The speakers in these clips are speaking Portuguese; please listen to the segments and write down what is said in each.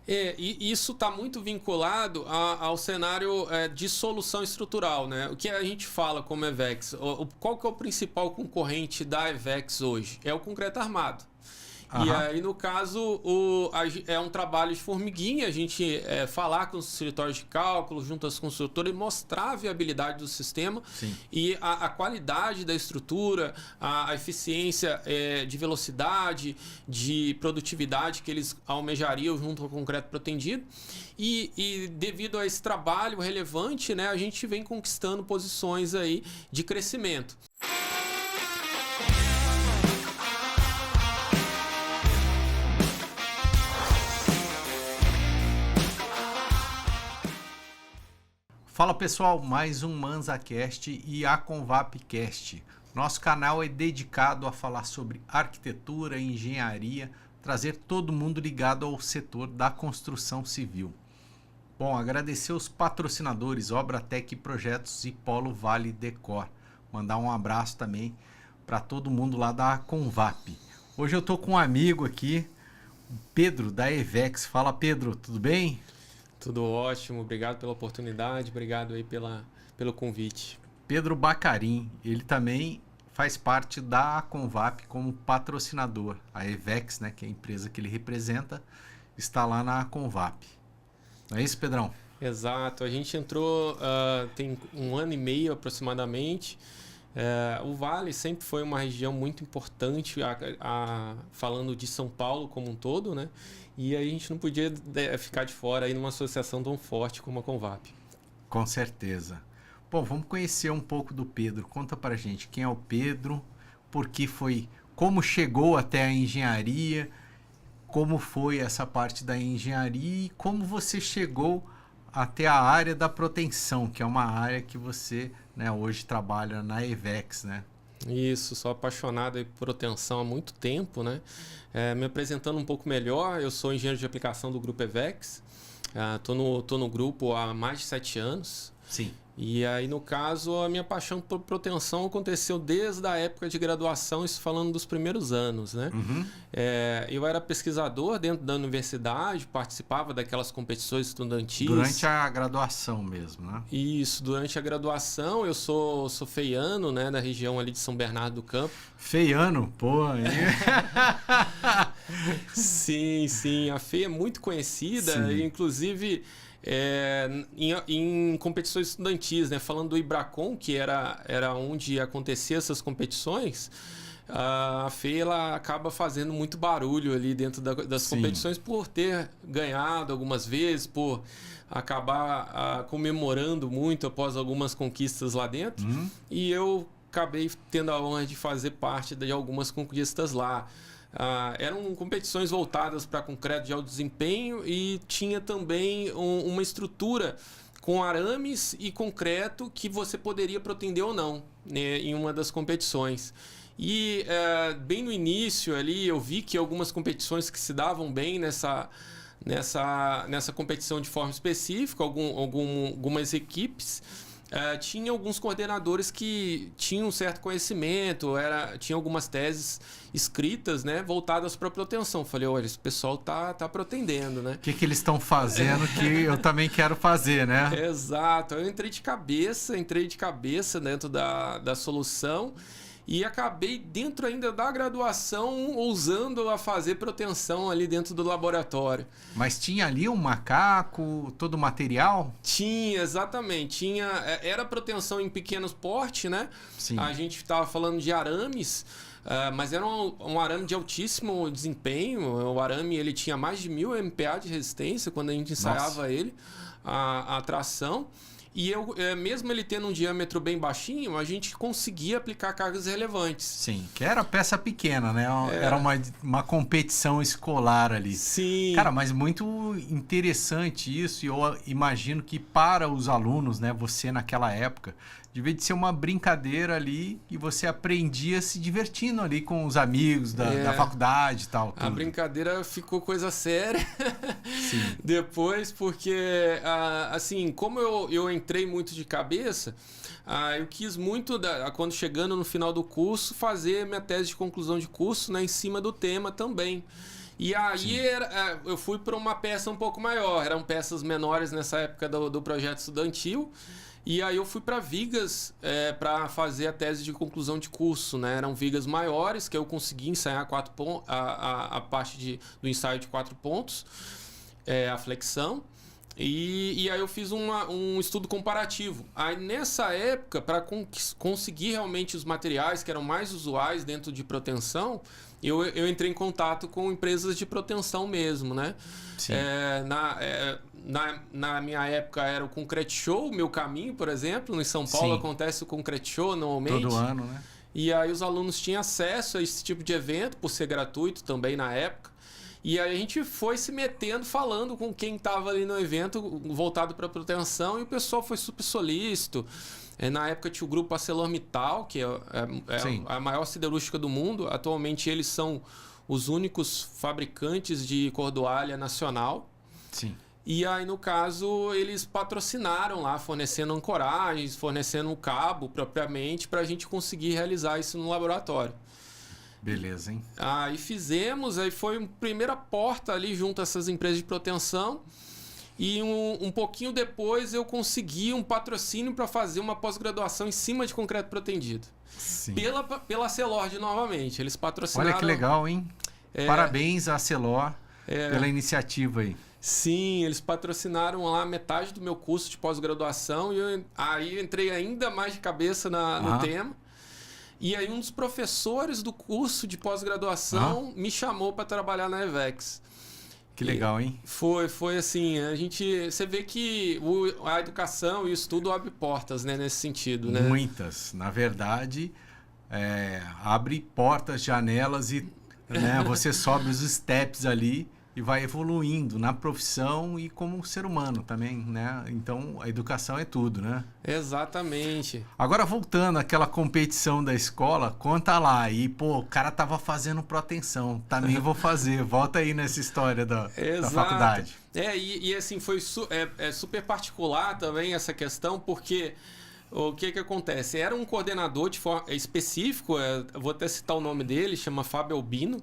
E isso está muito vinculado ao cenário de solução estrutural, né? O que a gente fala como EVEX? Qual que é o principal concorrente da EVEX hoje? É o concreto armado. E aí, no caso, é um trabalho de formiguinha, a gente falar com os escritórios de cálculo, junto às construtoras e mostrar a viabilidade do sistema. Sim. E a qualidade da estrutura, a eficiência de velocidade, de produtividade que eles almejariam junto ao concreto protendido. E devido a esse trabalho relevante, né, a gente vem conquistando posições aí de crescimento. Fala pessoal, mais um ManzaCast e a Convapcast. Nosso canal é dedicado a falar sobre arquitetura, engenharia, trazer todo mundo ligado ao setor da construção civil. Bom, agradecer os patrocinadores Obratec Projetos e Polo Vale Decor. Mandar um abraço também para todo mundo lá da Convap. Hoje eu estou com um amigo aqui, o Pedro da EVEX. Fala Pedro, tudo bem? Tudo ótimo, obrigado pela oportunidade, obrigado aí pelo convite. Pedro Bacarim, ele também faz parte da Convap como patrocinador. A EVEX, né, que é a empresa que ele representa, está lá na Convap. Não é isso, Pedrão? Exato, a gente entrou tem 1 ano e meio aproximadamente. O Vale sempre foi uma região muito importante, falando de São Paulo como um todo, né? E a gente não podia ficar de fora aí numa associação tão forte como a Convap. Com certeza. Bom, vamos conhecer um pouco do Pedro. Conta pra gente quem é o Pedro, como chegou até a engenharia, como foi essa parte da engenharia e como você chegou até a área da proteção, que é uma área que você, né, hoje trabalha na EVEX, né? Isso, sou apaixonado por proteção há muito tempo, né? Me apresentando um pouco melhor, eu sou engenheiro de aplicação do Grupo EVEX, tô no grupo há mais de 7 anos. Sim. E aí, no caso, a minha paixão por proteção aconteceu desde a época de graduação, isso falando dos primeiros anos, né? Uhum. Eu era pesquisador dentro da universidade, participava daquelas competições estudantis. Durante a graduação mesmo, né? Isso, durante a graduação, eu sou feiano, né, da região ali de São Bernardo do Campo. Feiano? Pô, hein? Sim, a FEI é muito conhecida, inclusive... em competições estudantis, né? Falando do Ibracon, que era onde aconteciam essas competições, a FEI ela acaba fazendo muito barulho ali dentro das competições por ter ganhado algumas vezes, por acabar comemorando muito após algumas conquistas lá dentro. E eu acabei tendo a honra de fazer parte de algumas conquistas lá. Eram competições voltadas para concreto de alto desempenho e tinha também uma estrutura com arames e concreto que você poderia protender ou não, né, em uma das competições. E bem no início ali eu vi que algumas competições que se davam bem nessa competição de forma específica, algumas equipes tinha alguns coordenadores que tinham um certo conhecimento, tinha algumas teses escritas, né, voltadas para proteção. Falei, olha, esse pessoal tá protendendo, né? O que eles estão fazendo que eu também quero fazer, né? Exato. Eu entrei de cabeça dentro da solução e acabei dentro ainda da graduação ousando a fazer proteção ali dentro do laboratório. Mas tinha ali um macaco, todo o material? Tinha, exatamente. Era proteção em pequenos porte, né? Sim. A gente estava falando de arames, mas era um arame de altíssimo desempenho. O arame ele tinha mais de 1000 MPa de resistência quando a gente ensaiava ele, a tração. E mesmo ele tendo um diâmetro bem baixinho, a gente conseguia aplicar cargas relevantes. Sim, que era peça pequena, né? Era uma competição escolar ali. Sim. Cara, mas muito interessante isso. E eu imagino que para os alunos, né? Você naquela época, devia de ser uma brincadeira ali e você aprendia se divertindo ali com os amigos da faculdade e tal. Tudo. A brincadeira ficou coisa séria. Sim. Depois, porque, assim, como eu entrei muito de cabeça, eu quis muito, quando chegando no final do curso, fazer minha tese de conclusão de curso, né, em cima do tema também. E aí eu fui para uma peça um pouco maior. Eram peças menores nessa época do projeto estudantil. E aí eu fui para vigas para fazer a tese de conclusão de curso, né? Eram vigas maiores que eu consegui ensaiar a parte do ensaio de 4 pontos, a flexão. E aí eu fiz um estudo comparativo. Aí nessa época, para conseguir realmente os materiais que eram mais usuais dentro de proteção, eu entrei em contato com empresas de proteção mesmo, né? Sim. Na minha época era o Concrete Show, o Meu Caminho, por exemplo. Em São Paulo acontece o Concrete Show normalmente. Todo ano, né? E aí os alunos tinham acesso a esse tipo de evento, por ser gratuito também na época. E aí a gente foi se metendo, falando com quem estava ali no evento, voltado para proteção, e o pessoal foi super solícito. Na época tinha o grupo ArcelorMittal, que é a maior siderúrgica do mundo. Atualmente eles são os únicos fabricantes de cordoalha nacional. Sim. E aí, no caso, eles patrocinaram lá, fornecendo ancoragens, fornecendo um cabo propriamente, para a gente conseguir realizar isso no laboratório. Beleza, hein? Aí fizemos, aí foi a primeira porta ali junto a essas empresas de proteção. E um pouquinho depois eu consegui um patrocínio para fazer uma pós-graduação em cima de concreto protendido. Sim. Pela Celord novamente. Eles patrocinaram. Olha que legal, hein? Parabéns à Celor pela iniciativa aí. Sim, eles patrocinaram lá metade do meu curso de pós-graduação e aí eu entrei ainda mais de cabeça no tema. E aí um dos professores do curso de pós-graduação me chamou para trabalhar na EVEX. Que legal, hein? Foi assim, você vê que a educação e o estudo abre portas, né, nesse sentido, né? Muitas. Na verdade, abre portas, janelas e você sobe os steps ali e vai evoluindo na profissão e como ser humano também, né? Então, a educação é tudo, né? Exatamente. Agora, voltando àquela competição da escola, conta lá. E, o cara tava fazendo proteção. Também vou fazer. Volta aí nessa história da faculdade. E assim, foi super particular também essa questão, porque o que acontece? Era um coordenador específico, eu vou até citar o nome dele, chama Fábio Albino.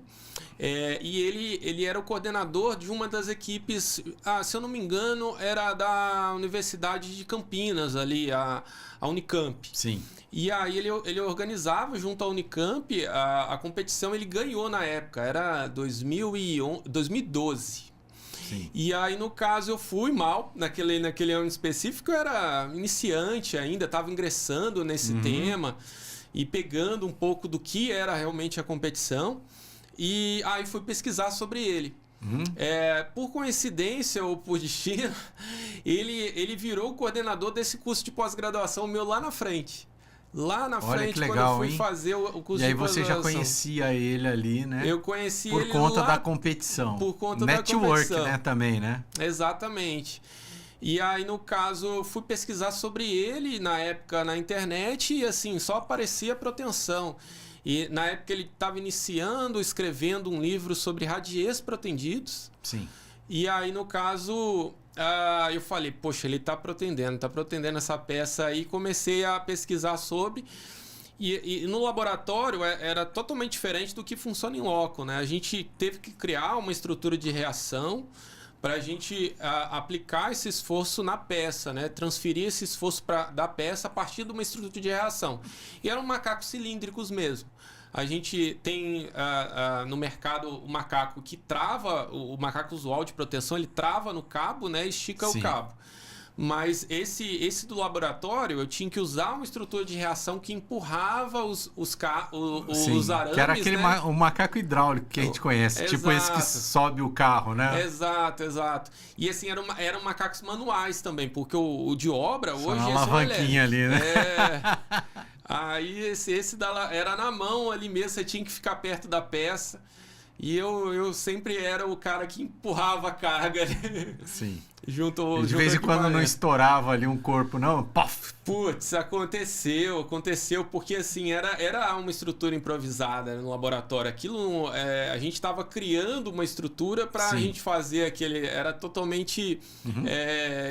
E ele era o coordenador de uma das equipes, se eu não me engano, era da Universidade de Campinas, ali, a Unicamp. Sim. E aí ele organizava junto à Unicamp a competição, ele ganhou na época, era 2012. Sim. E aí, no caso, eu fui mal naquele ano específico, eu era iniciante ainda, estava ingressando nesse tema e pegando um pouco do que era realmente a competição. E aí fui pesquisar sobre ele. Por coincidência ou por destino, ele virou o coordenador desse curso de pós-graduação meu lá na frente. Lá na Olha frente, que legal, quando eu fui fazer o curso de pós-graduação. E aí você já conhecia ele ali, né? Eu conheci ele por conta da competição. Por conta Network, da competição. né? Também, né? Exatamente. E aí, no caso, eu fui pesquisar sobre ele na época na internet e assim, só aparecia proteção. E na época ele estava iniciando, escrevendo um livro sobre radiês protendidos. Sim. E aí, no caso, eu falei, poxa, ele está protendendo essa peça aí. Comecei a pesquisar sobre. E no laboratório era totalmente diferente do que funciona em loco, né? A gente teve que criar uma estrutura de reação para a gente aplicar esse esforço na peça, né? Transferir esse esforço da peça a partir de uma estrutura de reação. E eram macacos cilíndricos mesmo. A gente tem no mercado o macaco que trava, o macaco usual de proteção, ele trava no cabo, né? Estica o cabo. Mas esse do laboratório, eu tinha que usar uma estrutura de reação que empurrava os arames, que era aquele né? o macaco hidráulico que a gente conhece. Exato. Tipo esse que sobe o carro, né? Exato. E assim, eram macacos manuais também, porque o de obra só hoje uma alavanquinha ali, né? Aí esse era na mão ali mesmo, você tinha que ficar perto da peça. E eu sempre era o cara que empurrava a carga ali. Sim. Junto de vez em quando não estourava ali um corpo, não? Pof! Putz, aconteceu, porque assim, era uma estrutura improvisada no laboratório. Aquilo, a gente estava criando uma estrutura para a gente fazer aquele... Era totalmente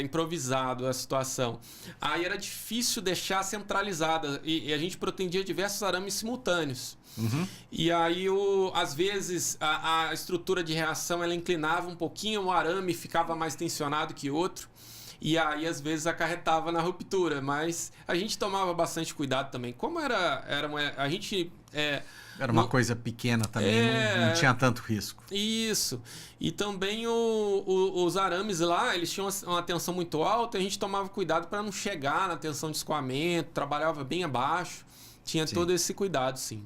improvisado a situação. Aí era difícil deixar centralizada e a gente protendia diversos arames simultâneos. E aí, às vezes, a estrutura de reação ela inclinava um pouquinho, um arame ficava mais tensionado que outro. E aí, às vezes, acarretava na ruptura. Mas a gente tomava bastante cuidado também. Como a gente... Era uma coisa pequena também, não tinha tanto risco. Isso. E também os arames lá, eles tinham uma tensão muito alta, a gente tomava cuidado para não chegar na tensão de escoamento, trabalhava bem abaixo. Tinha todo esse cuidado, sim.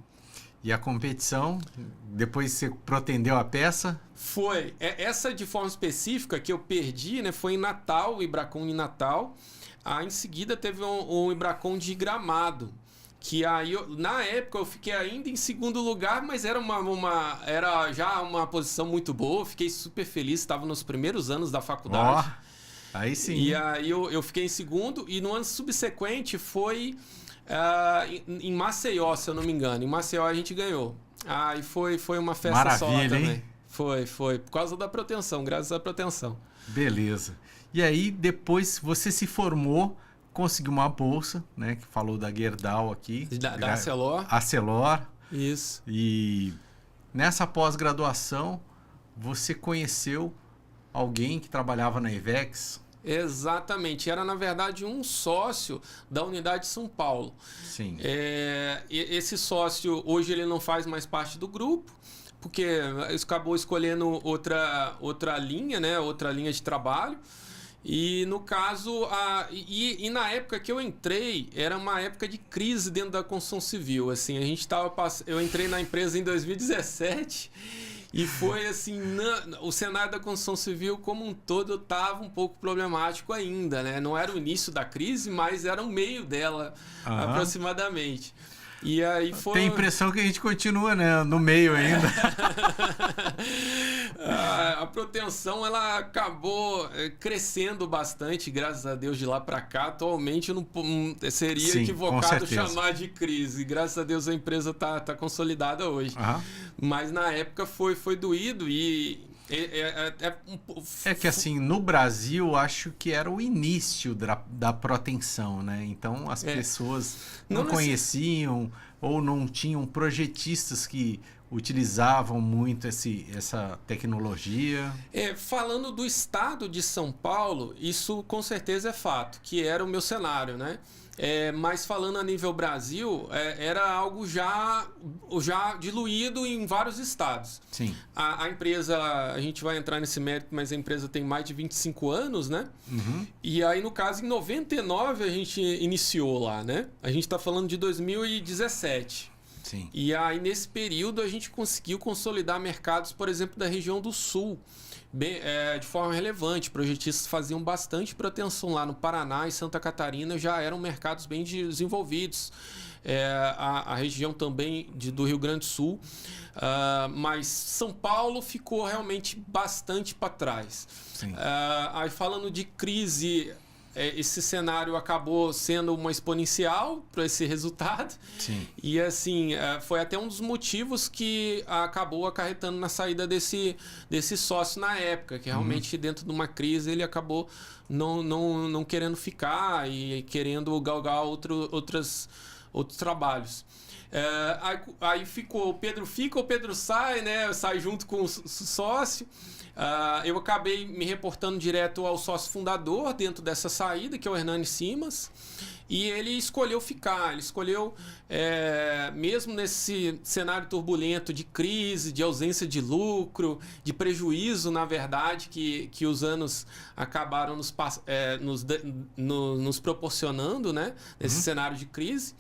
E a competição, depois você protendeu a peça? Foi. Essa de forma específica que eu perdi, né? Foi em Natal, o Ibracon em Natal. Aí, em seguida, teve um Ibracon de Gramado. Que aí, na época, eu fiquei ainda em segundo lugar, mas era era já uma posição muito boa. Fiquei super feliz, estava nos primeiros anos da faculdade. Aí sim. E aí eu fiquei em segundo. E no ano subsequente foi em Maceió, se eu não me engano. Em Maceió a gente ganhou. Aí foi uma festa. Maravilha, só também. Hein? Foi. Por causa da proteção, graças à proteção. Beleza. E aí, depois você se formou, conseguiu uma bolsa, né? Que falou da Gerdau aqui. Da Arcelor. Arcelor. Isso. E nessa pós-graduação, você conheceu alguém que trabalhava na Ivex? Exatamente. Era, na verdade, um sócio da unidade de São Paulo. Sim. Esse sócio, hoje, ele não faz mais parte do grupo, porque acabou escolhendo outra linha, né? Outra linha de trabalho. E no caso, e na época que eu entrei, era uma época de crise dentro da construção civil. Assim, eu entrei na empresa em 2017 e foi assim, o cenário da construção civil como um todo estava um pouco problemático ainda, né? Não era o início da crise, mas era o meio dela, aproximadamente. E aí foi... Tem a impressão que a gente continua, né, no meio ainda. A proteção ela acabou crescendo bastante, graças a Deus, de lá para cá. Atualmente não seria equivocado chamar de crise. Graças a Deus a empresa tá consolidada hoje. Mas na época foi doído e... É que assim, no Brasil, acho que era o início da proteção, né? Então as pessoas não conheciam ou não tinham projetistas que utilizavam muito essa tecnologia. Falando do estado de São Paulo, isso com certeza é fato, que era o meu cenário, né? Mas falando a nível Brasil, era algo já diluído em vários estados. Sim. A empresa, a gente vai entrar nesse mérito, mas a empresa tem mais de 25 anos, né? Uhum. E aí, no caso, em 99 a gente iniciou lá, né? A gente está falando de 2017. Sim. E aí, nesse período, a gente conseguiu consolidar mercados, por exemplo, da região do Sul, de forma relevante. Projetistas faziam bastante proteção lá no Paraná e Santa Catarina, já eram mercados bem desenvolvidos. A região também do Rio Grande do Sul. Mas São Paulo ficou realmente bastante para trás. Aí, falando de crise... esse cenário acabou sendo uma exponencial para esse resultado. Sim. E assim, foi até um dos motivos que acabou acarretando na saída desse sócio na época, que realmente dentro de uma crise ele acabou não querendo ficar e querendo galgar outros trabalhos. Aí ficou, o Pedro sai, né? Sai junto com o sócio. Eu acabei me reportando direto ao sócio fundador dentro dessa saída, que é o Hernani Simas, e ele escolheu ficar. Ele escolheu, mesmo nesse cenário turbulento de crise, de ausência de lucro, de prejuízo, na verdade, que os anos acabaram nos proporcionando, né, nesse cenário de crise.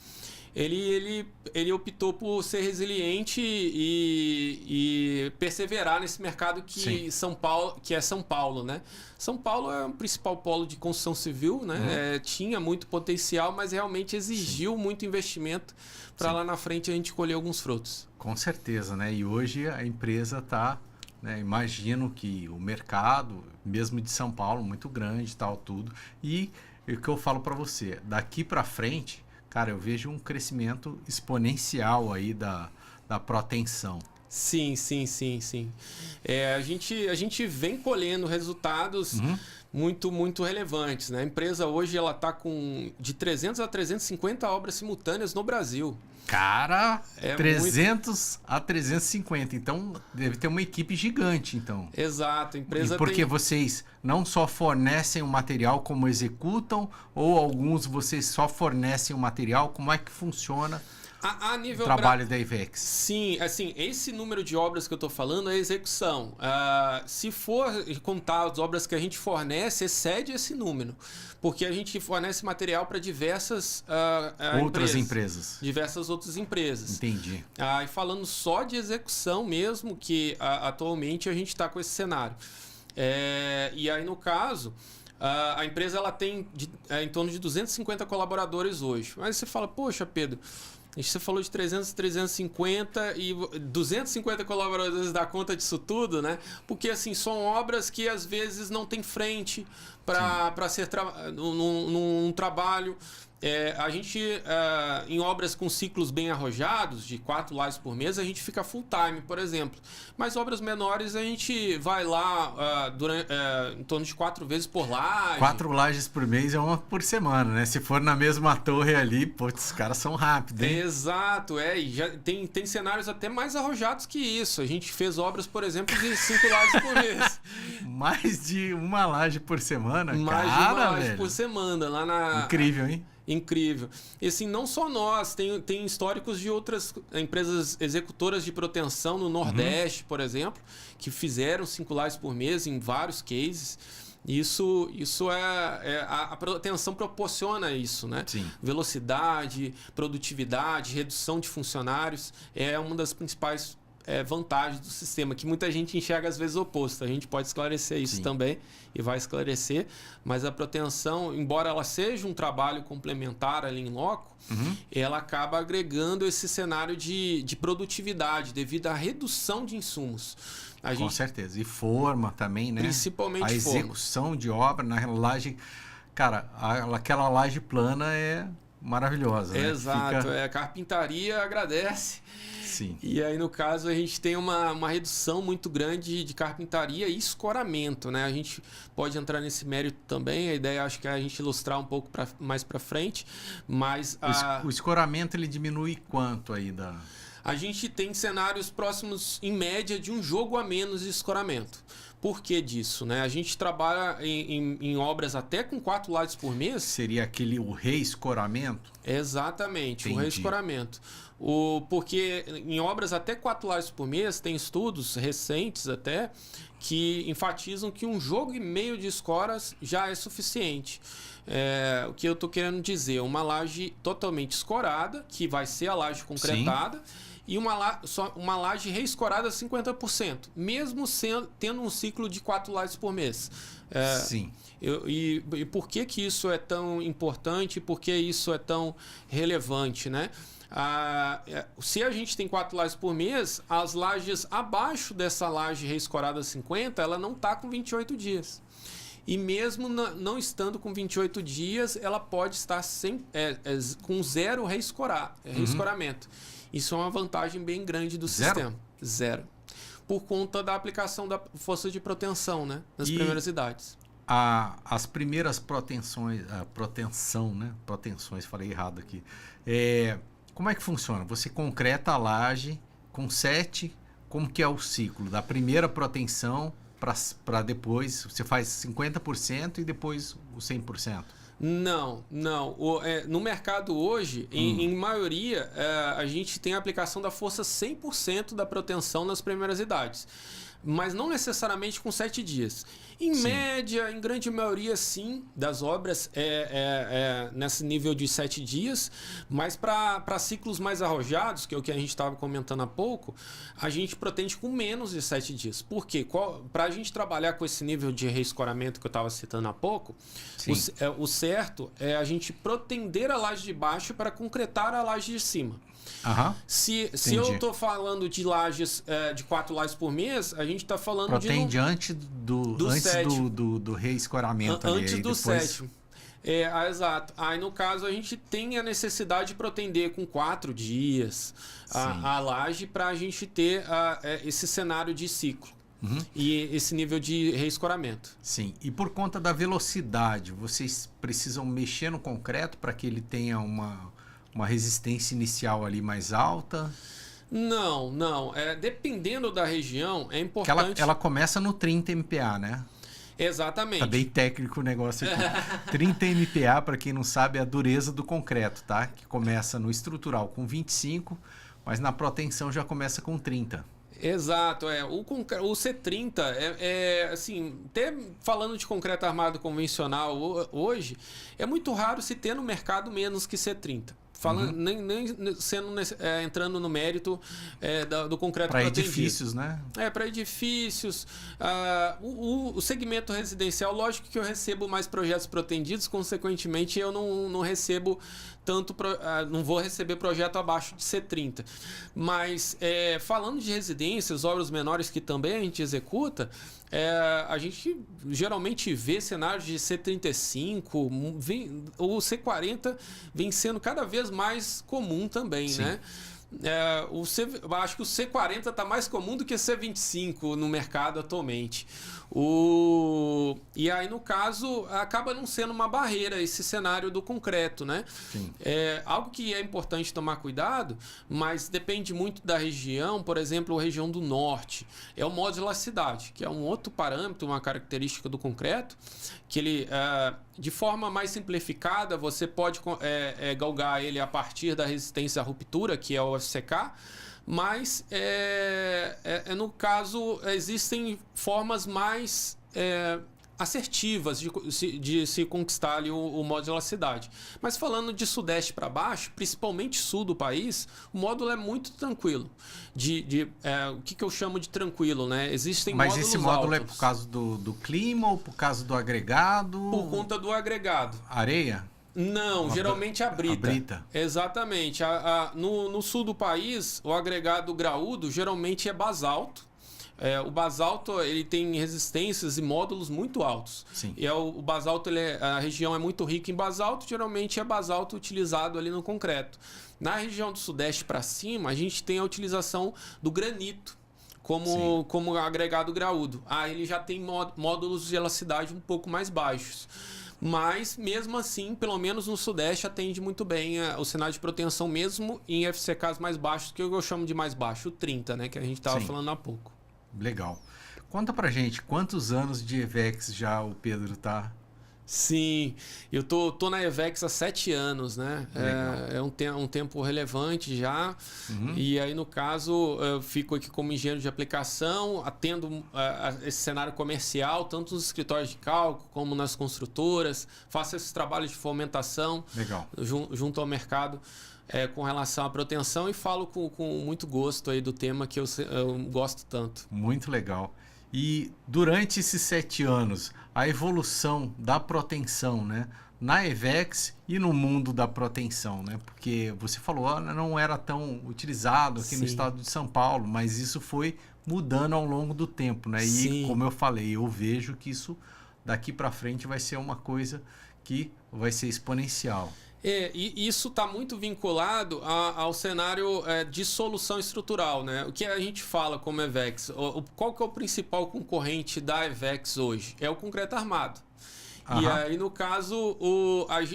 Ele optou por ser resiliente e perseverar nesse mercado que é São Paulo, né? São Paulo é o principal polo de construção civil, né? Tinha muito potencial, mas realmente exigiu muito investimento para lá na frente a gente colher alguns frutos. Com certeza, né? E hoje a empresa está, né? Imagino que o mercado, mesmo de São Paulo, muito grande, tal, tudo. E o que eu falo para você, daqui para frente, cara, eu vejo um crescimento exponencial aí da proteção. Sim. A gente vem colhendo resultados muito relevantes, né? A empresa hoje ela está com de 300 a 350 obras simultâneas no Brasil. Cara, 300 a 350. Então, deve ter uma equipe gigante, então. Exato. A empresa porque vocês não só fornecem o material, como executam, ou alguns vocês só fornecem o material? Como é que funciona a nível o trabalho da Ivex? Sim, assim, esse número de obras que eu estou falando é execução. Se for contar as obras que a gente fornece, excede esse número. Porque a gente fornece material para diversas outras empresas. Diversas outras empresas. Entendi. E falando só de execução mesmo, que atualmente a gente está com esse cenário. E aí, no caso, a empresa ela tem em torno de 250 colaboradores hoje. Mas você fala, poxa, Pedro, você falou de 300, 350 e 250 colaboradores dá conta disso tudo, né? Porque, assim, são obras que às vezes não tem frente para ser num trabalho. A gente, em obras com ciclos bem arrojados, de 4 lajes por mês, a gente fica full time, por exemplo. Mas obras menores, a gente vai lá em torno de 4 vezes por laje. 4 lajes por mês é uma por semana, né? Se for na mesma torre ali, putz, os caras são rápidos, hein? Exato, e já tem cenários até mais arrojados que isso. A gente fez obras, por exemplo, de 5 lajes por mês. Mais de uma laje por semana? Mais de uma laje por semana. Lá na... Incrível, hein? Incrível. E assim, não só nós, tem históricos de outras empresas executoras de proteção no Nordeste, por exemplo, que fizeram 5 lajes por mês em vários cases. Isso a proteção proporciona isso, né? Sim. Velocidade, produtividade, redução de funcionários é uma das principais vantagens do sistema, que muita gente enxerga às vezes oposto. A gente pode esclarecer isso também e vai esclarecer, mas a proteção, embora ela seja um trabalho complementar ali em loco, ela acaba agregando esse cenário de produtividade devido à redução de insumos. Com certeza. E forma também, né? Principalmente a execução de obra na laje. Cara, aquela laje plana é maravilhosa, né? Exato. A carpintaria agradece. Sim. E aí, no caso, a gente tem uma redução muito grande de carpintaria e escoramento, né? A gente pode entrar nesse mérito também. A ideia, acho que é a gente ilustrar um pouco mais para frente. Mas o escoramento, ele diminui quanto aí da... A gente tem cenários próximos, em média, de um jogo a menos de escoramento. Por que disso, né? A gente trabalha em obras até com 4 lajes por mês. Seria o reescoramento? Exatamente, Entendi. o reescoramento. Porque em obras até 4 lajes por mês, tem estudos recentes até que enfatizam que um jogo e meio de escoras já é suficiente. O que eu estou querendo dizer? Uma laje totalmente escorada, que vai ser a laje concretada, e uma laje reescorada 50%, mesmo tendo um ciclo de 4 lajes por mês. Sim. E por que isso é tão importante? Por que isso é tão relevante, né? Se a gente tem 4 lajes por mês, as lajes abaixo dessa laje reescorada 50, ela não está com 28 dias. E mesmo não estando com 28 dias, ela pode estar com zero reescoramento. Isso é uma vantagem bem grande do sistema. Zero. Por conta da aplicação da força de proteção, né? Nas primeiras idades. As primeiras proteção, né? Proteções, falei errado aqui. Como é que funciona? Você concreta a laje com 7, como que é o ciclo? Da primeira proteção para depois, você faz 50% e depois o 100%? Não. No mercado hoje, em maioria, a gente tem a aplicação da força 100% da proteção nas primeiras idades. Mas não necessariamente com 7 dias. Em média, em grande maioria, sim, das obras nesse nível de 7 dias, mas para ciclos mais arrojados, que é o que a gente estava comentando há pouco, a gente pretende com menos de 7 dias. Por quê? Para a gente trabalhar com esse nível de reescoramento que eu estava citando há pouco, o certo é a gente protender a laje de baixo para concretar a laje de cima. Se eu estou falando de lajes de 4 lajes por mês, a gente está falando antes do reescoramento. Antes do sétimo. Exato. Aí, no caso, a gente tem a necessidade de protender com 4 dias a laje para a gente ter esse cenário de ciclo. E esse nível de reescoramento. Sim. E por conta da velocidade, vocês precisam mexer no concreto para que ele tenha uma resistência inicial ali mais alta? Não. Dependendo da região, é importante... Ela começa no 30 MPa, né? Exatamente. Tá bem técnico o negócio aqui. 30 MPa, para quem não sabe, é a dureza do concreto, tá? Que começa no estrutural com 25, mas na protensão já começa com 30. Exato, o C30 assim, até falando de concreto armado convencional hoje, é muito raro se ter no mercado menos que C30. Falando, nem sendo entrando no mérito do concreto para edifícios, né? Para edifícios. O segmento residencial, lógico que eu recebo mais projetos protendidos, consequentemente eu não recebo tanto, não vou receber projeto abaixo de C30. Mas falando de residências, obras menores que também a gente executa, a gente geralmente vê cenários de C35, o C40 vem sendo cada vez mais comum também, sim, né? Acho que o C40 está mais comum do que o C25 no mercado atualmente. E aí, no caso, acaba não sendo uma barreira esse cenário do concreto, né? Sim. Algo que é importante tomar cuidado, mas depende muito da região. Por exemplo, a região do norte é o modularidade, que é um outro parâmetro, uma característica do concreto, que ele, de forma mais simplificada, você pode galgar ele a partir da resistência à ruptura, que é o FCK, mas no caso existem formas mais assertivas de se conquistar ali o módulo da cidade. Mas falando de sudeste para baixo, principalmente sul do país, o módulo é muito tranquilo. O que eu chamo de tranquilo, né? Existem módulos altos. Mas esse módulo altos. É por causa do clima ou por causa do agregado? Por conta do agregado. Areia? Não, geralmente a brita. A brita. Exatamente. No sul do país, o agregado graúdo geralmente é basalto. O basalto ele tem resistências e módulos muito altos. Sim. E o basalto, a região é muito rica em basalto, geralmente é basalto utilizado ali no concreto. Na região do sudeste para cima, a gente tem a utilização do granito como agregado graúdo. Ele já tem módulos de elasticidade um pouco mais baixos. Mas, mesmo assim, pelo menos no Sudeste, atende muito bem o cenário de proteção, mesmo em FCKs mais baixos, que eu chamo de mais baixo, o 30, né? Que a gente estava falando há pouco. Legal. Conta pra gente, quantos anos de EVEX já o Pedro tá? Sim, eu tô na EVEX há 7 anos, né? Um tempo relevante já. E aí, no caso, eu fico aqui como engenheiro de aplicação, atendo esse cenário comercial, tanto nos escritórios de cálculo como nas construtoras, faço esses trabalhos de fomentação. Legal. Junto ao mercado. Com relação à proteção e falo com muito gosto aí do tema que eu gosto tanto. Muito legal. E durante esses 7 anos, a evolução da proteção, né? Na EVEX e no mundo da proteção, né? Porque você falou, não era tão utilizado aqui no estado de São Paulo, mas isso foi mudando ao longo do tempo, né? E como eu falei, eu vejo que isso daqui para frente vai ser uma coisa que vai ser exponencial. E isso está muito vinculado ao cenário de solução estrutural, né? O que a gente fala como EVEX? Qual que é o principal concorrente da EVEX hoje? É o concreto armado. E aí, no caso,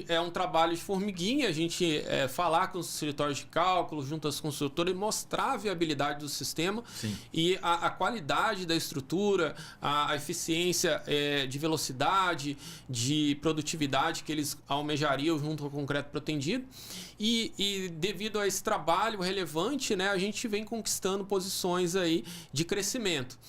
é um trabalho de formiguinha, a gente falar com os escritórios de cálculo, junto às construtoras, e mostrar a viabilidade do sistema. Sim. E a qualidade da estrutura, a eficiência de velocidade, de produtividade que eles almejariam junto ao concreto protendido. E devido a esse trabalho relevante, né, a gente vem conquistando posições aí de crescimento.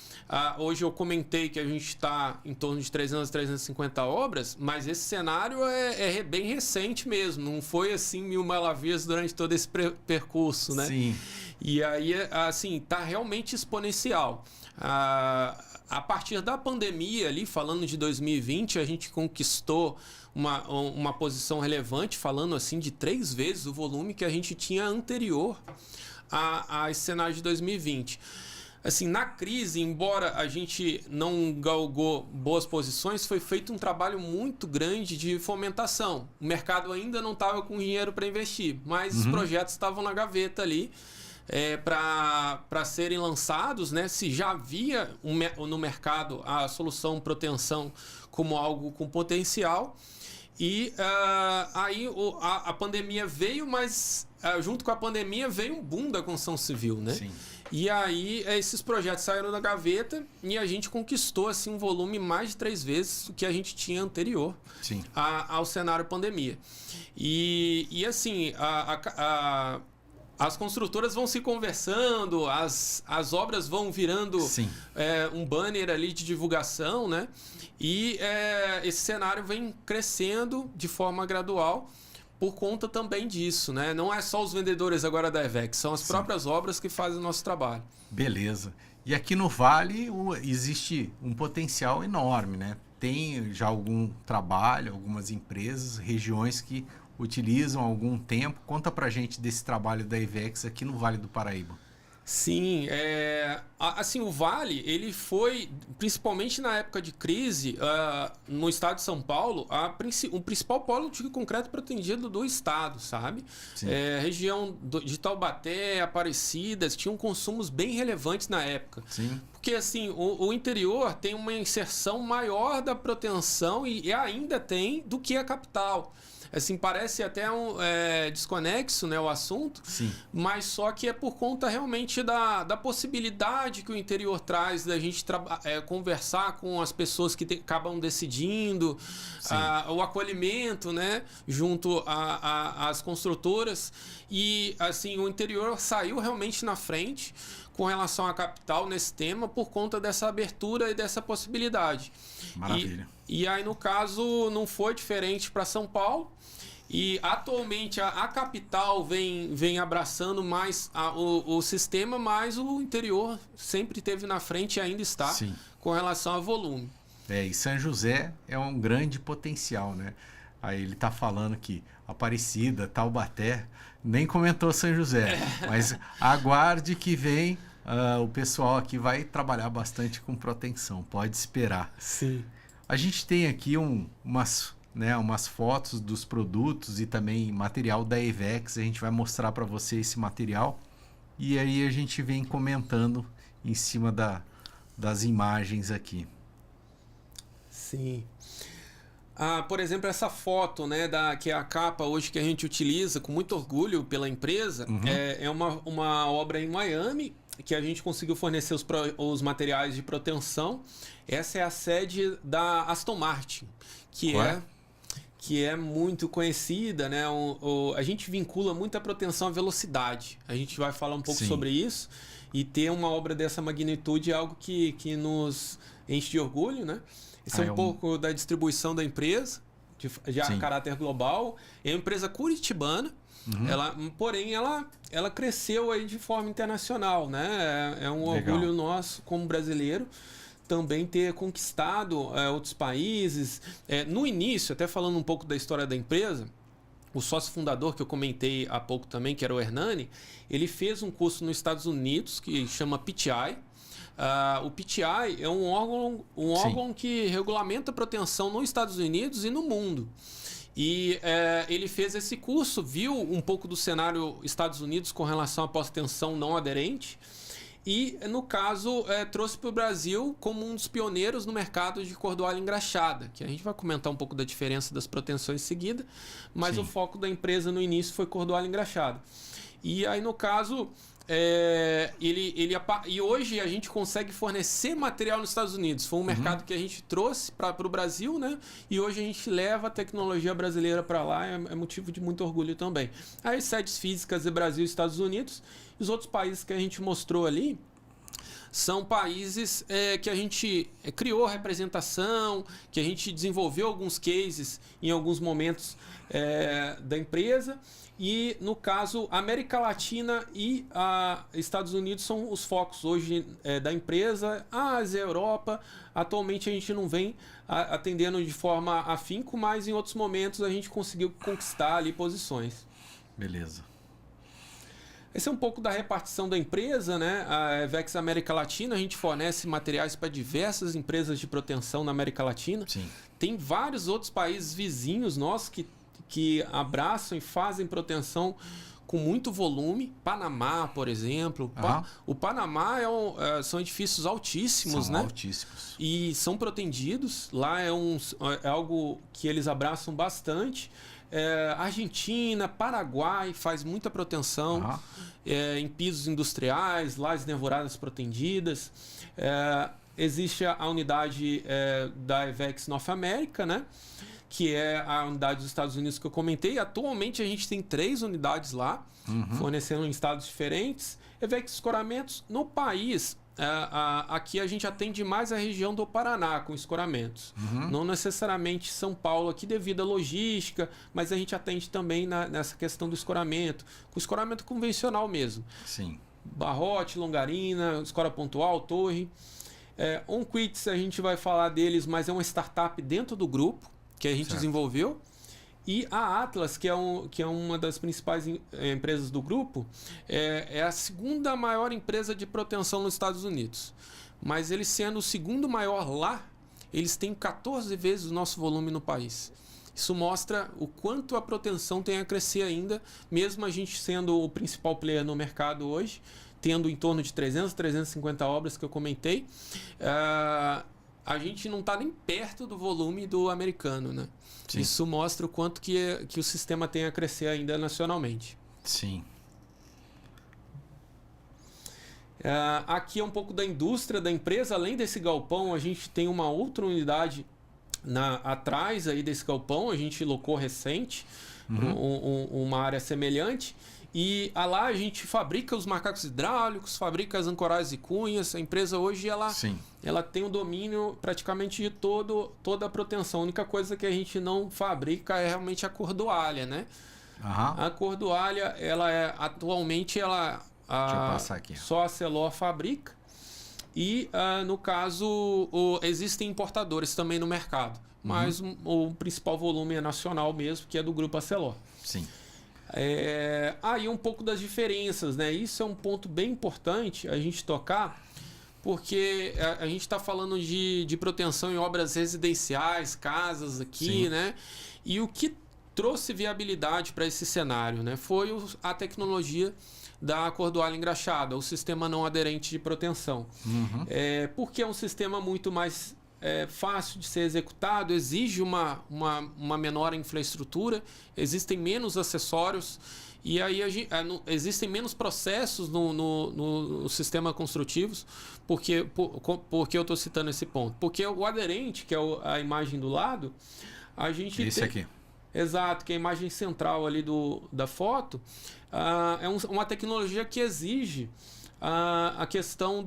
Hoje eu comentei que a gente está em torno de 350 obras, mas esse cenário é bem recente mesmo, não foi assim mil maravilhas durante todo esse percurso, né? Sim. E aí, assim, está realmente exponencial. A partir da pandemia ali, falando de 2020, a gente conquistou uma posição relevante, falando assim de 3 vezes o volume que a gente tinha anterior a esse cenário de 2020. assim, na crise, embora a gente não galgou boas posições, foi feito um trabalho muito grande de fomentação. O mercado ainda não estava com dinheiro para investir, mas os projetos estavam na gaveta ali para serem lançados, né? Se já havia no mercado a solução proteção como algo com potencial. E aí a pandemia veio, mas junto com a pandemia veio um boom da construção civil, né? Sim. E aí esses projetos saíram da gaveta e a gente conquistou assim, um volume mais de 3 vezes o que a gente tinha anterior ao cenário pandemia. E assim, as construtoras vão se conversando, as obras vão virando um banner ali de divulgação, né? E esse cenário vem crescendo de forma gradual por conta também disso, né? Não é só os vendedores agora da EVEX, são as próprias obras que fazem o nosso trabalho. Beleza. E aqui no Vale existe um potencial enorme, né? Tem já algum trabalho, algumas empresas, regiões que utilizam há algum tempo. Conta pra gente desse trabalho da EVEX aqui no Vale do Paraíba. Sim, assim, o Vale, ele foi, principalmente na época de crise, no estado de São Paulo, o principal polo de concreto protegido do estado, sabe? Região de Taubaté, Aparecidas, tinham consumos bem relevantes na época. Sim. Porque, assim, o interior tem uma inserção maior da proteção e ainda tem do que a capital. Assim, parece até desconexo, né, o assunto, mas só que é por conta realmente da possibilidade que o interior traz da gente conversar com as pessoas que acabam decidindo, o acolhimento, né, junto às construtoras. E assim, o interior saiu realmente na frente com relação à capital nesse tema por conta dessa abertura e dessa possibilidade. Maravilha. E aí, no caso, não foi diferente para São Paulo. E atualmente a capital vem abraçando mais o sistema, mas o interior sempre esteve na frente e ainda está com relação a volume. E São José é um grande potencial, né? Aí ele está falando que Aparecida, Taubaté, nem comentou São José, mas aguarde que vem, o pessoal aqui vai trabalhar bastante com proteção, pode esperar. Sim. A gente tem aqui umas fotos dos produtos e também material da EVEX. A gente vai mostrar para você esse material e aí a gente vem comentando em cima das imagens aqui. Sim. Por exemplo, essa foto, né, que é a capa hoje que a gente utiliza com muito orgulho pela empresa, é uma obra em Miami que a gente conseguiu fornecer os materiais de proteção. Essa é a sede da Aston Martin, que é muito conhecida, né? A gente vincula muito a proteção à velocidade. A gente vai falar um pouco sobre isso. E ter uma obra dessa magnitude é algo que nos enche de orgulho, né? Esse é um pouco da distribuição da empresa, já a caráter global. É uma empresa curitibana, porém ela cresceu aí de forma internacional, né? É um orgulho nosso como brasileiro também ter conquistado outros países. No início, até falando um pouco da história da empresa, o sócio fundador que eu comentei há pouco também, que era o Hernani, ele fez um curso nos Estados Unidos que chama PTI. O PTI é um órgão que regulamenta a proteção nos Estados Unidos e no mundo. E ele fez esse curso, viu um pouco do cenário Estados Unidos com relação à proteção não aderente e, no caso, trouxe para o Brasil como um dos pioneiros no mercado de cordoalha engraxada, que a gente vai comentar um pouco da diferença das proteções em seguida, mas o foco da empresa no início foi cordoalha engraxada. E aí, no caso, e hoje a gente consegue fornecer material nos Estados Unidos. Foi um mercado que a gente trouxe para o Brasil, né? E hoje a gente leva a tecnologia brasileira para lá, é motivo de muito orgulho também. As sedes físicas de Brasil e Estados Unidos, e os outros países que a gente mostrou ali, são países que a gente criou representação, que a gente desenvolveu alguns cases em alguns momentos da empresa. E, no caso, América Latina e Estados Unidos são os focos hoje da empresa. A Ásia, Europa, atualmente a gente não vem atendendo de forma afinco, mas em outros momentos a gente conseguiu conquistar ali posições. Beleza. Esse é um pouco da repartição da empresa, né? A EVEX América Latina, a gente fornece materiais para diversas empresas de proteção na América Latina. Sim. Tem vários outros países vizinhos nossos que abraçam e fazem proteção com muito volume. Panamá, por exemplo. O Panamá são edifícios altíssimos, são né? Altíssimos. E são protegidos. Lá é algo que eles abraçam bastante. Argentina, Paraguai faz muita proteção em pisos industriais, lajes nervoradas protegidas. Existe a unidade da EVEX North America, né? Que é a unidade dos Estados Unidos que eu comentei. Atualmente a gente tem 3 unidades lá, fornecendo em estados diferentes. EVEX Escoramentos no país. Aqui a gente atende mais a região do Paraná com escoramentos. Não necessariamente São Paulo aqui devido à logística, mas a gente atende também nessa questão do escoramento, com escoramento convencional mesmo. Sim. Barrote, longarina, escora pontual, torre. OnQuits a gente vai falar deles, mas é uma startup dentro do grupo que a gente desenvolveu. E a Atlas, que é uma das principais empresas do grupo, é a segunda maior empresa de proteção nos Estados Unidos. Mas eles sendo o segundo maior lá, eles têm 14 vezes o nosso volume no país. Isso mostra o quanto a proteção tem a crescer ainda, mesmo a gente sendo o principal player no mercado hoje, tendo em torno de 300, 350 obras que eu comentei. A gente não está nem perto do volume do americano, né? Sim. Isso mostra o quanto que o sistema tem a crescer ainda nacionalmente. Sim. Aqui é um pouco da indústria da empresa. Além desse galpão, a gente tem uma outra unidade atrás aí desse galpão. A gente locou recente uma área semelhante. E lá a gente fabrica os macacos hidráulicos, fabrica as ancoragens e cunhas. A empresa hoje ela tem o domínio praticamente de toda a proteção. A única coisa que a gente não fabrica é realmente a cordoalha, né? A cordoalha, atualmente deixa eu passar aqui. Só a Celor fabrica. E no caso existem importadores também no mercado. Mas o principal volume é nacional mesmo, que é do grupo Acelor. Sim. E um pouco das diferenças, né? Isso é um ponto bem importante a gente tocar, porque a gente está falando de proteção em obras residenciais, casas aqui, né? E o que trouxe viabilidade para esse cenário, né? Foi a tecnologia da cordoalha engraxada, o sistema não aderente de proteção. Porque é um sistema muito mais fácil de ser executado, exige uma menor infraestrutura, existem menos acessórios e aí existem menos processos no sistema construtivos. Porque eu estou citando esse ponto? Porque o aderente, que é a imagem do lado, a gente esse aqui. Exato, que é a imagem central ali da foto, é uma tecnologia que exige a questão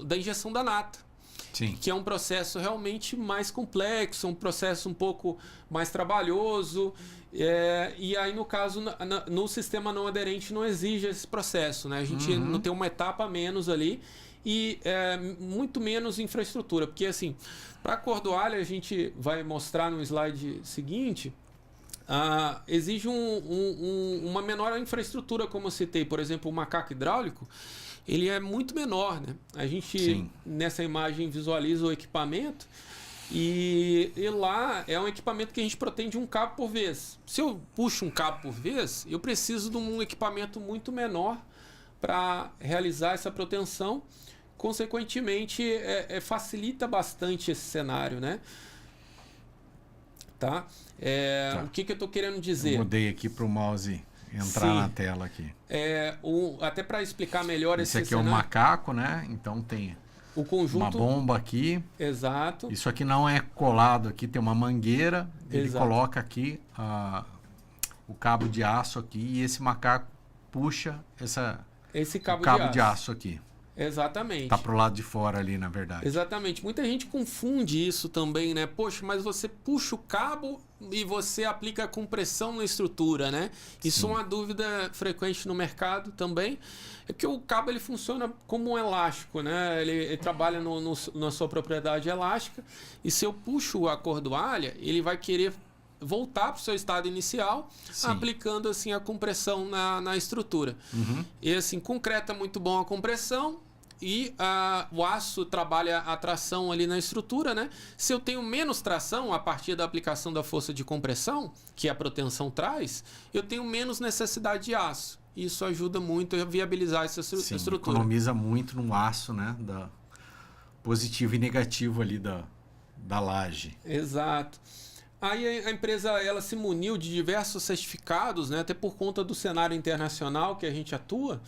da injeção da nata. Sim. Que é um processo realmente mais complexo, um processo um pouco mais trabalhoso. E aí, no caso, no sistema não aderente não exige esse processo, né? A gente não tem uma etapa a menos ali e muito menos infraestrutura. Porque, assim, para a cordoalha, a gente vai mostrar no slide seguinte, exige uma menor infraestrutura, como eu citei. Por exemplo, o macaco hidráulico, ele é muito menor, né? A gente, nessa imagem, visualiza o equipamento e lá é um equipamento que a gente protege um cabo por vez. Se eu puxo um cabo por vez, eu preciso de um equipamento muito menor para realizar essa proteção. Consequentemente, facilita bastante esse cenário, né? Tá? O que eu estou querendo dizer? Eu mudei aqui para o mouse entrar na tela aqui. Até para explicar melhor esse aqui cenário, é um macaco, né? Então tem o conjunto, uma bomba aqui. Exato. Isso aqui não é colado aqui, tem uma mangueira. Ele coloca aqui o cabo de aço aqui e esse macaco puxa esse cabo de aço aqui. Exatamente. Tá pro lado de fora ali, na verdade. Exatamente. Muita gente confunde isso também, né? Poxa, mas você puxa o cabo e você aplica compressão na estrutura, né? Isso é uma dúvida frequente no mercado também. É que o cabo ele funciona como um elástico, né? Ele trabalha na sua propriedade elástica. E se eu puxo a cordoalha, ele vai querer voltar para o seu estado inicial, Sim. aplicando assim a compressão na estrutura. E assim, concreto é muito bom a compressão e o aço trabalha a tração ali na estrutura, né? Se eu tenho menos tração a partir da aplicação da força de compressão, que a proteção traz, eu tenho menos necessidade de aço. Isso ajuda muito a viabilizar essa estrutura. Economiza muito no aço, né? Da positivo e negativo ali da laje. Exato. Aí a empresa ela se muniu de diversos certificados, né? Até por conta do cenário internacional que a gente atua.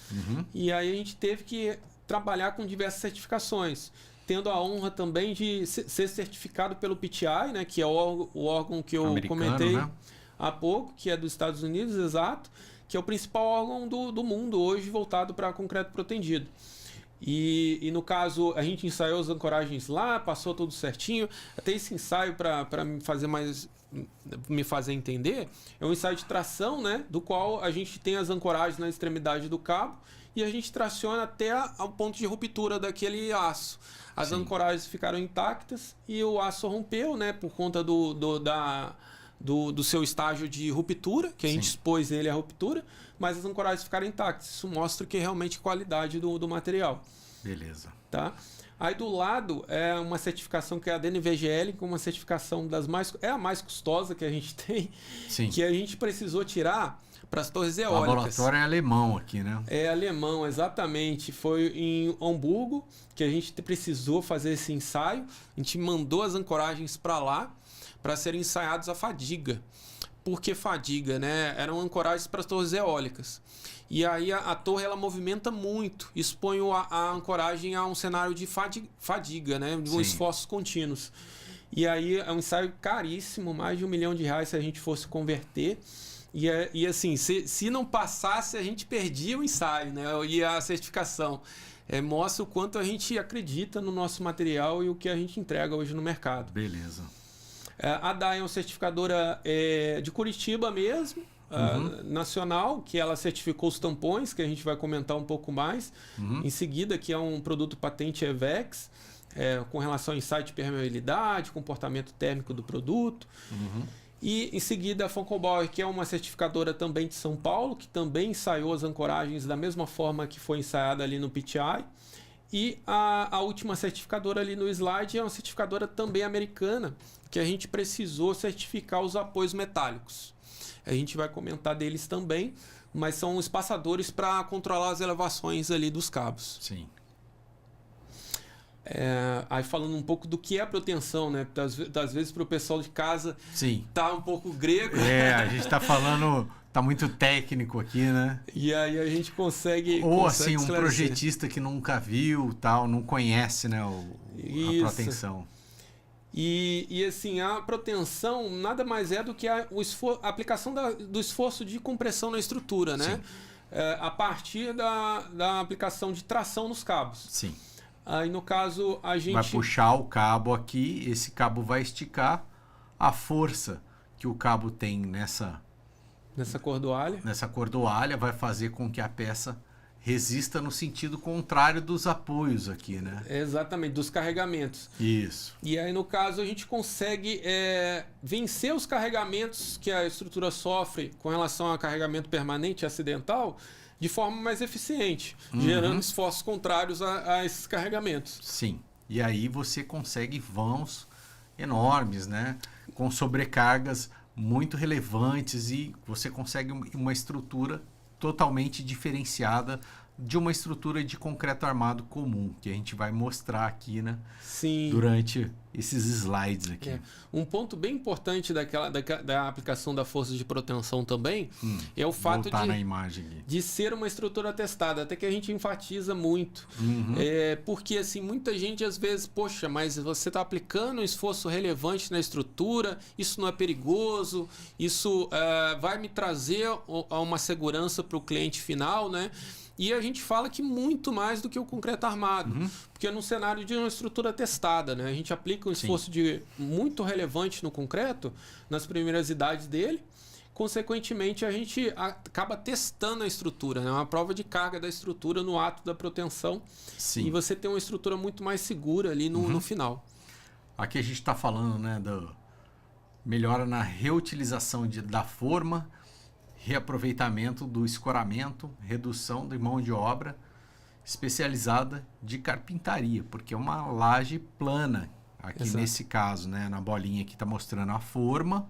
E aí a gente teve que trabalhar com diversas certificações, tendo a honra também de ser certificado pelo PTI, né? Que é o órgão que eu comentei, né, há pouco, que é dos Estados Unidos, exato, que é o principal órgão do mundo hoje voltado para concreto protendido. E no caso, a gente ensaiou as ancoragens lá, passou tudo certinho. Até esse ensaio, para me fazer entender, é um ensaio de tração, né? Do qual a gente tem as ancoragens na extremidade do cabo e a gente traciona até ao ponto de ruptura daquele aço. As ancoragens ficaram intactas e o aço rompeu, né? Por conta do seu estágio de ruptura, que a gente expôs ele à ruptura, mas as ancoragens ficaram intactas. Isso mostra que é realmente qualidade do material. Beleza. Tá? Aí do lado é uma certificação que é a DNVGL, com uma certificação é a mais custosa que a gente tem, que a gente precisou tirar para as torres eólicas. O laboratório é alemão aqui, né? É alemão, exatamente. Foi em Hamburgo que a gente precisou fazer esse ensaio. A gente mandou as ancoragens para lá para serem ensaiados a fadiga. Por que fadiga, né? Eram ancoragens para as torres eólicas. E aí a torre ela movimenta muito, expõe a ancoragem a um cenário de fadiga, né? De esforços contínuos. E aí é um ensaio caríssimo, mais de R$1 milhão se a gente fosse converter. E assim, se não passasse, a gente perdia o ensaio, né? E a certificação. Mostra o quanto a gente acredita no nosso material e o que a gente entrega hoje no mercado. Beleza. A DAI é uma certificadora de Curitiba mesmo, nacional, que ela certificou os tampões, que a gente vai comentar um pouco mais em seguida, que é um produto patente EVEX, com relação a insight de permeabilidade, comportamento térmico do produto. E em seguida a Funkelbauer, que é uma certificadora também de São Paulo, que também ensaiou as ancoragens da mesma forma que foi ensaiada ali no PTI. E a última certificadora ali no slide é uma certificadora também americana, que a gente precisou certificar os apoios metálicos. A gente vai comentar deles também, mas são espaçadores para controlar as elevações ali dos cabos. Sim. Aí falando um pouco do que é a proteção, né? Às vezes para o pessoal de casa tá um pouco grego. A gente tá falando... Tá muito técnico aqui, né? E aí a gente consegue... Ou assim, um projetista que nunca viu, tal, não conhece, né, a proteção. E assim, a proteção nada mais é do que a aplicação do esforço de compressão na estrutura, né? A partir da aplicação de tração nos cabos. Sim. Aí no caso a gente... Vai puxar o cabo aqui, esse cabo vai esticar, a força que o cabo tem nessa cordoalha vai fazer com que a peça resista no sentido contrário dos apoios aqui, né? Exatamente, dos carregamentos. Isso. E aí, no caso, a gente consegue vencer os carregamentos que a estrutura sofre com relação a carregamento permanente e acidental de forma mais eficiente, gerando esforços contrários a esses carregamentos. Sim. E aí você consegue vãos enormes, né? Com sobrecargas muito relevantes e você consegue uma estrutura totalmente diferenciada de uma estrutura de concreto armado comum, que a gente vai mostrar aqui, né? Sim. Durante esses slides aqui. Um ponto bem importante da aplicação da força de proteção também é o fato na imagem aqui. De ser uma estrutura testada, até que a gente enfatiza muito. Porque assim, muita gente às vezes, poxa, mas você está aplicando um esforço relevante na estrutura, isso não é perigoso, isso vai me trazer uma segurança para o cliente final, né? E a gente fala que muito mais do que o concreto armado, porque no cenário de uma estrutura testada, né? A gente aplica um esforço muito relevante no concreto, nas primeiras idades dele, consequentemente a gente acaba testando a estrutura, né? Uma prova de carga da estrutura no ato da proteção. Sim. E você tem uma estrutura muito mais segura ali no final. Aqui a gente está falando, né, melhora na reutilização da forma, reaproveitamento do escoramento, redução de mão de obra especializada de carpintaria, porque é uma laje plana, aqui Exato. nesse caso, né, na bolinha que está mostrando a forma,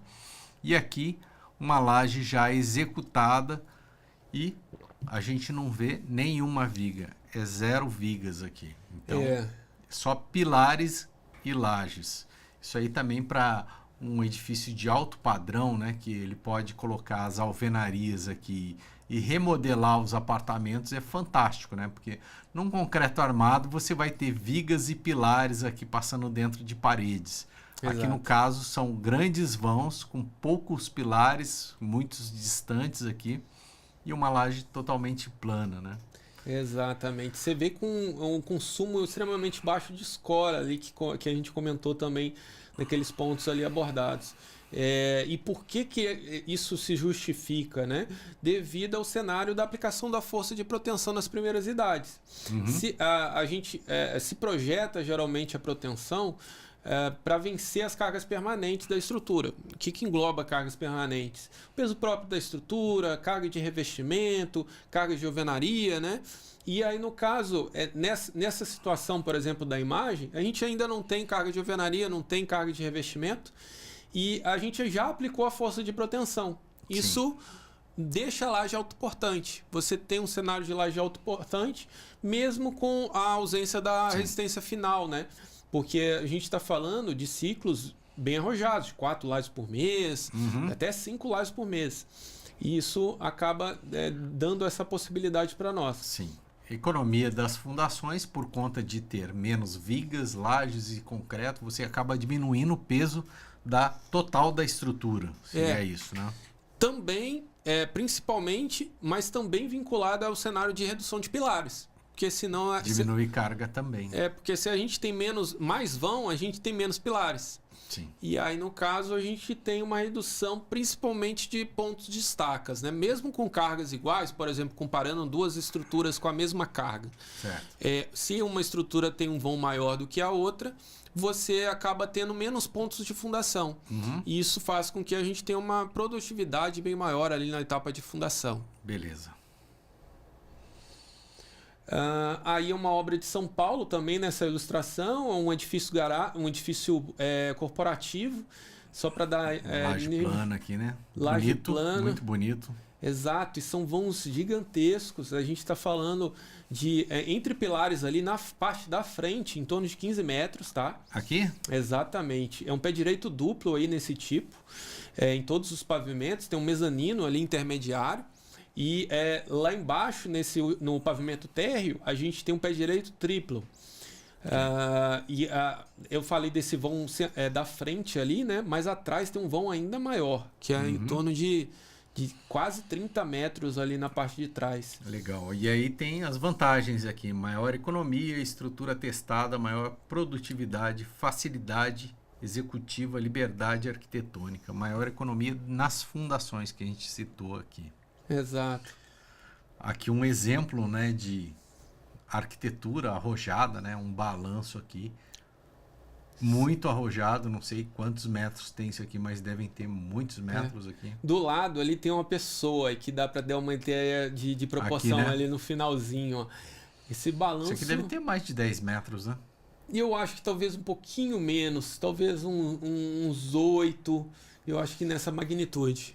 e aqui uma laje já executada e a gente não vê nenhuma viga, é 0 vigas aqui, então só pilares e lajes. Isso aí também para um edifício de alto padrão, né, que ele pode colocar as alvenarias aqui e remodelar os apartamentos, é fantástico, né? Porque num concreto armado você vai ter vigas e pilares aqui passando dentro de paredes. Exato. Aqui no caso são grandes vãos com poucos pilares, muitos distantes aqui, e uma laje totalmente plana, né? Exatamente. Você vê com um consumo extremamente baixo de escora ali que a gente comentou também naqueles pontos ali abordados. E por que isso se justifica, né? Devido ao cenário da aplicação da força de proteção nas primeiras idades. Se a gente se projeta geralmente a proteção para vencer as cargas permanentes da estrutura. O que engloba cargas permanentes? O peso próprio da estrutura, carga de revestimento, carga de alvenaria, né? E aí, no caso, nessa situação, por exemplo, da imagem, a gente ainda não tem carga de alvenaria, não tem carga de revestimento, e a gente já aplicou a força de proteção. Isso deixa a laje autoportante. Você tem um cenário de laje autoportante, mesmo com a ausência da resistência final, né? Porque a gente está falando de ciclos bem arrojados, 4 lajes por mês, até 5 lajes por mês. E isso acaba dando essa possibilidade para nós. Sim. Economia das fundações, por conta de ter menos vigas, lajes e concreto, você acaba diminuindo o peso total da estrutura. Seria isso, né? Também, principalmente, mas também vinculada ao cenário de redução de pilares. Porque senão... Diminui carga também. Porque se a gente tem mais vão, a gente tem menos pilares. Sim. E aí, no caso, a gente tem uma redução principalmente de pontos de estacas, né? Mesmo com cargas iguais, por exemplo, comparando duas estruturas com a mesma carga. Certo. Se uma estrutura tem um vão maior do que a outra, você acaba tendo menos pontos de fundação. E isso faz com que a gente tenha uma produtividade bem maior ali na etapa de fundação. Beleza. Aí uma obra de São Paulo também nessa ilustração, um edifício corporativo, só para dar... laje plana aqui, né? Laje bonito, plana. Muito bonito. Exato, e são vãos gigantescos. A gente está falando de entre pilares ali na parte da frente, em torno de 15 metros, tá? Aqui? Exatamente. É um pé direito duplo aí nesse tipo, em todos os pavimentos. Tem um mezanino ali intermediário. E lá embaixo, no pavimento térreo, a gente tem um pé direito triplo. Eu falei desse vão da frente ali, né? Mas atrás tem um vão ainda maior, que é em torno de quase 30 metros ali na parte de trás. Legal. E aí tem as vantagens aqui. Maior economia, estrutura testada, maior produtividade, facilidade executiva, liberdade arquitetônica. Maior economia nas fundações que a gente citou aqui. Exato. Aqui um exemplo, né, de arquitetura arrojada, né, um balanço aqui, muito arrojado, não sei quantos metros tem isso aqui, mas devem ter muitos metros aqui. Do lado ali tem uma pessoa que dá para dar uma ideia de proporção aqui, né? Ali no finalzinho. Ó. Esse balanço... Isso aqui deve ter mais de 10 metros, né? E eu acho que talvez um pouquinho menos, talvez uns 8, eu acho que nessa magnitude.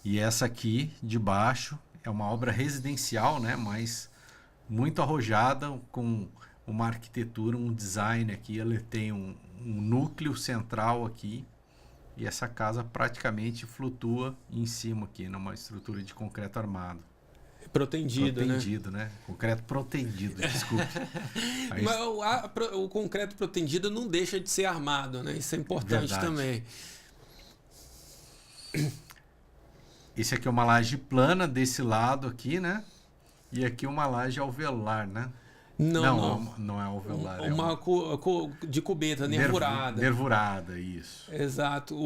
E essa aqui, de baixo, é uma obra residencial, né? Mas muito arrojada, com uma arquitetura, um design aqui. Ela tem um núcleo central aqui. E essa casa praticamente flutua em cima aqui, numa estrutura de concreto armado. Protendido, né? Concreto protendido, desculpe. Mas o concreto protendido não deixa de ser armado, né? Isso é importante também. Esse aqui é uma laje plana desse lado aqui, né? E aqui uma laje alveolar, né? Não é alveolar. Uma de cubeta, nervurada. Nervurada, isso. Exato.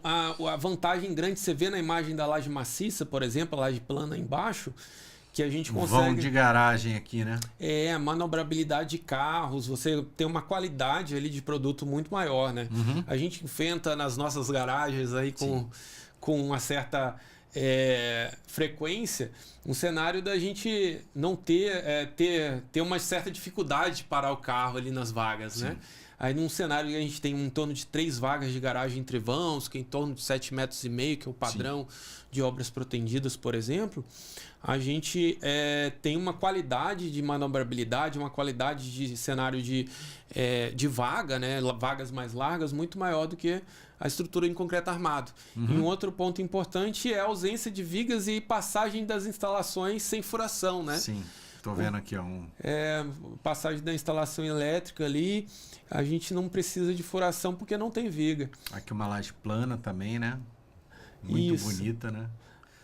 A vantagem grande, você vê na imagem da laje maciça, por exemplo, a laje plana embaixo, que a gente consegue... Vão de garagem aqui, né? É, manobrabilidade de carros, você tem uma qualidade ali de produto muito maior, né? A gente enfrenta nas nossas garagens aí com uma certa frequência um cenário da gente não ter uma certa dificuldade de parar o carro ali nas vagas, né? Aí num cenário que a gente tem em torno de 3 vagas de garagem entre vãos, que é em torno de 7,5 metros, que é o padrão de obras protendidas, por exemplo, a gente tem uma qualidade de manobrabilidade, uma qualidade de cenário de vaga, né? Vagas mais largas, muito maior do que a estrutura em concreto armado. E um outro ponto importante é a ausência de vigas e passagem das instalações sem furação, né? Sim. Tô vendo aqui, ó. Passagem da instalação elétrica ali, a gente não precisa de furação porque não tem viga. Aqui uma laje plana também, né? Muito bonita, né?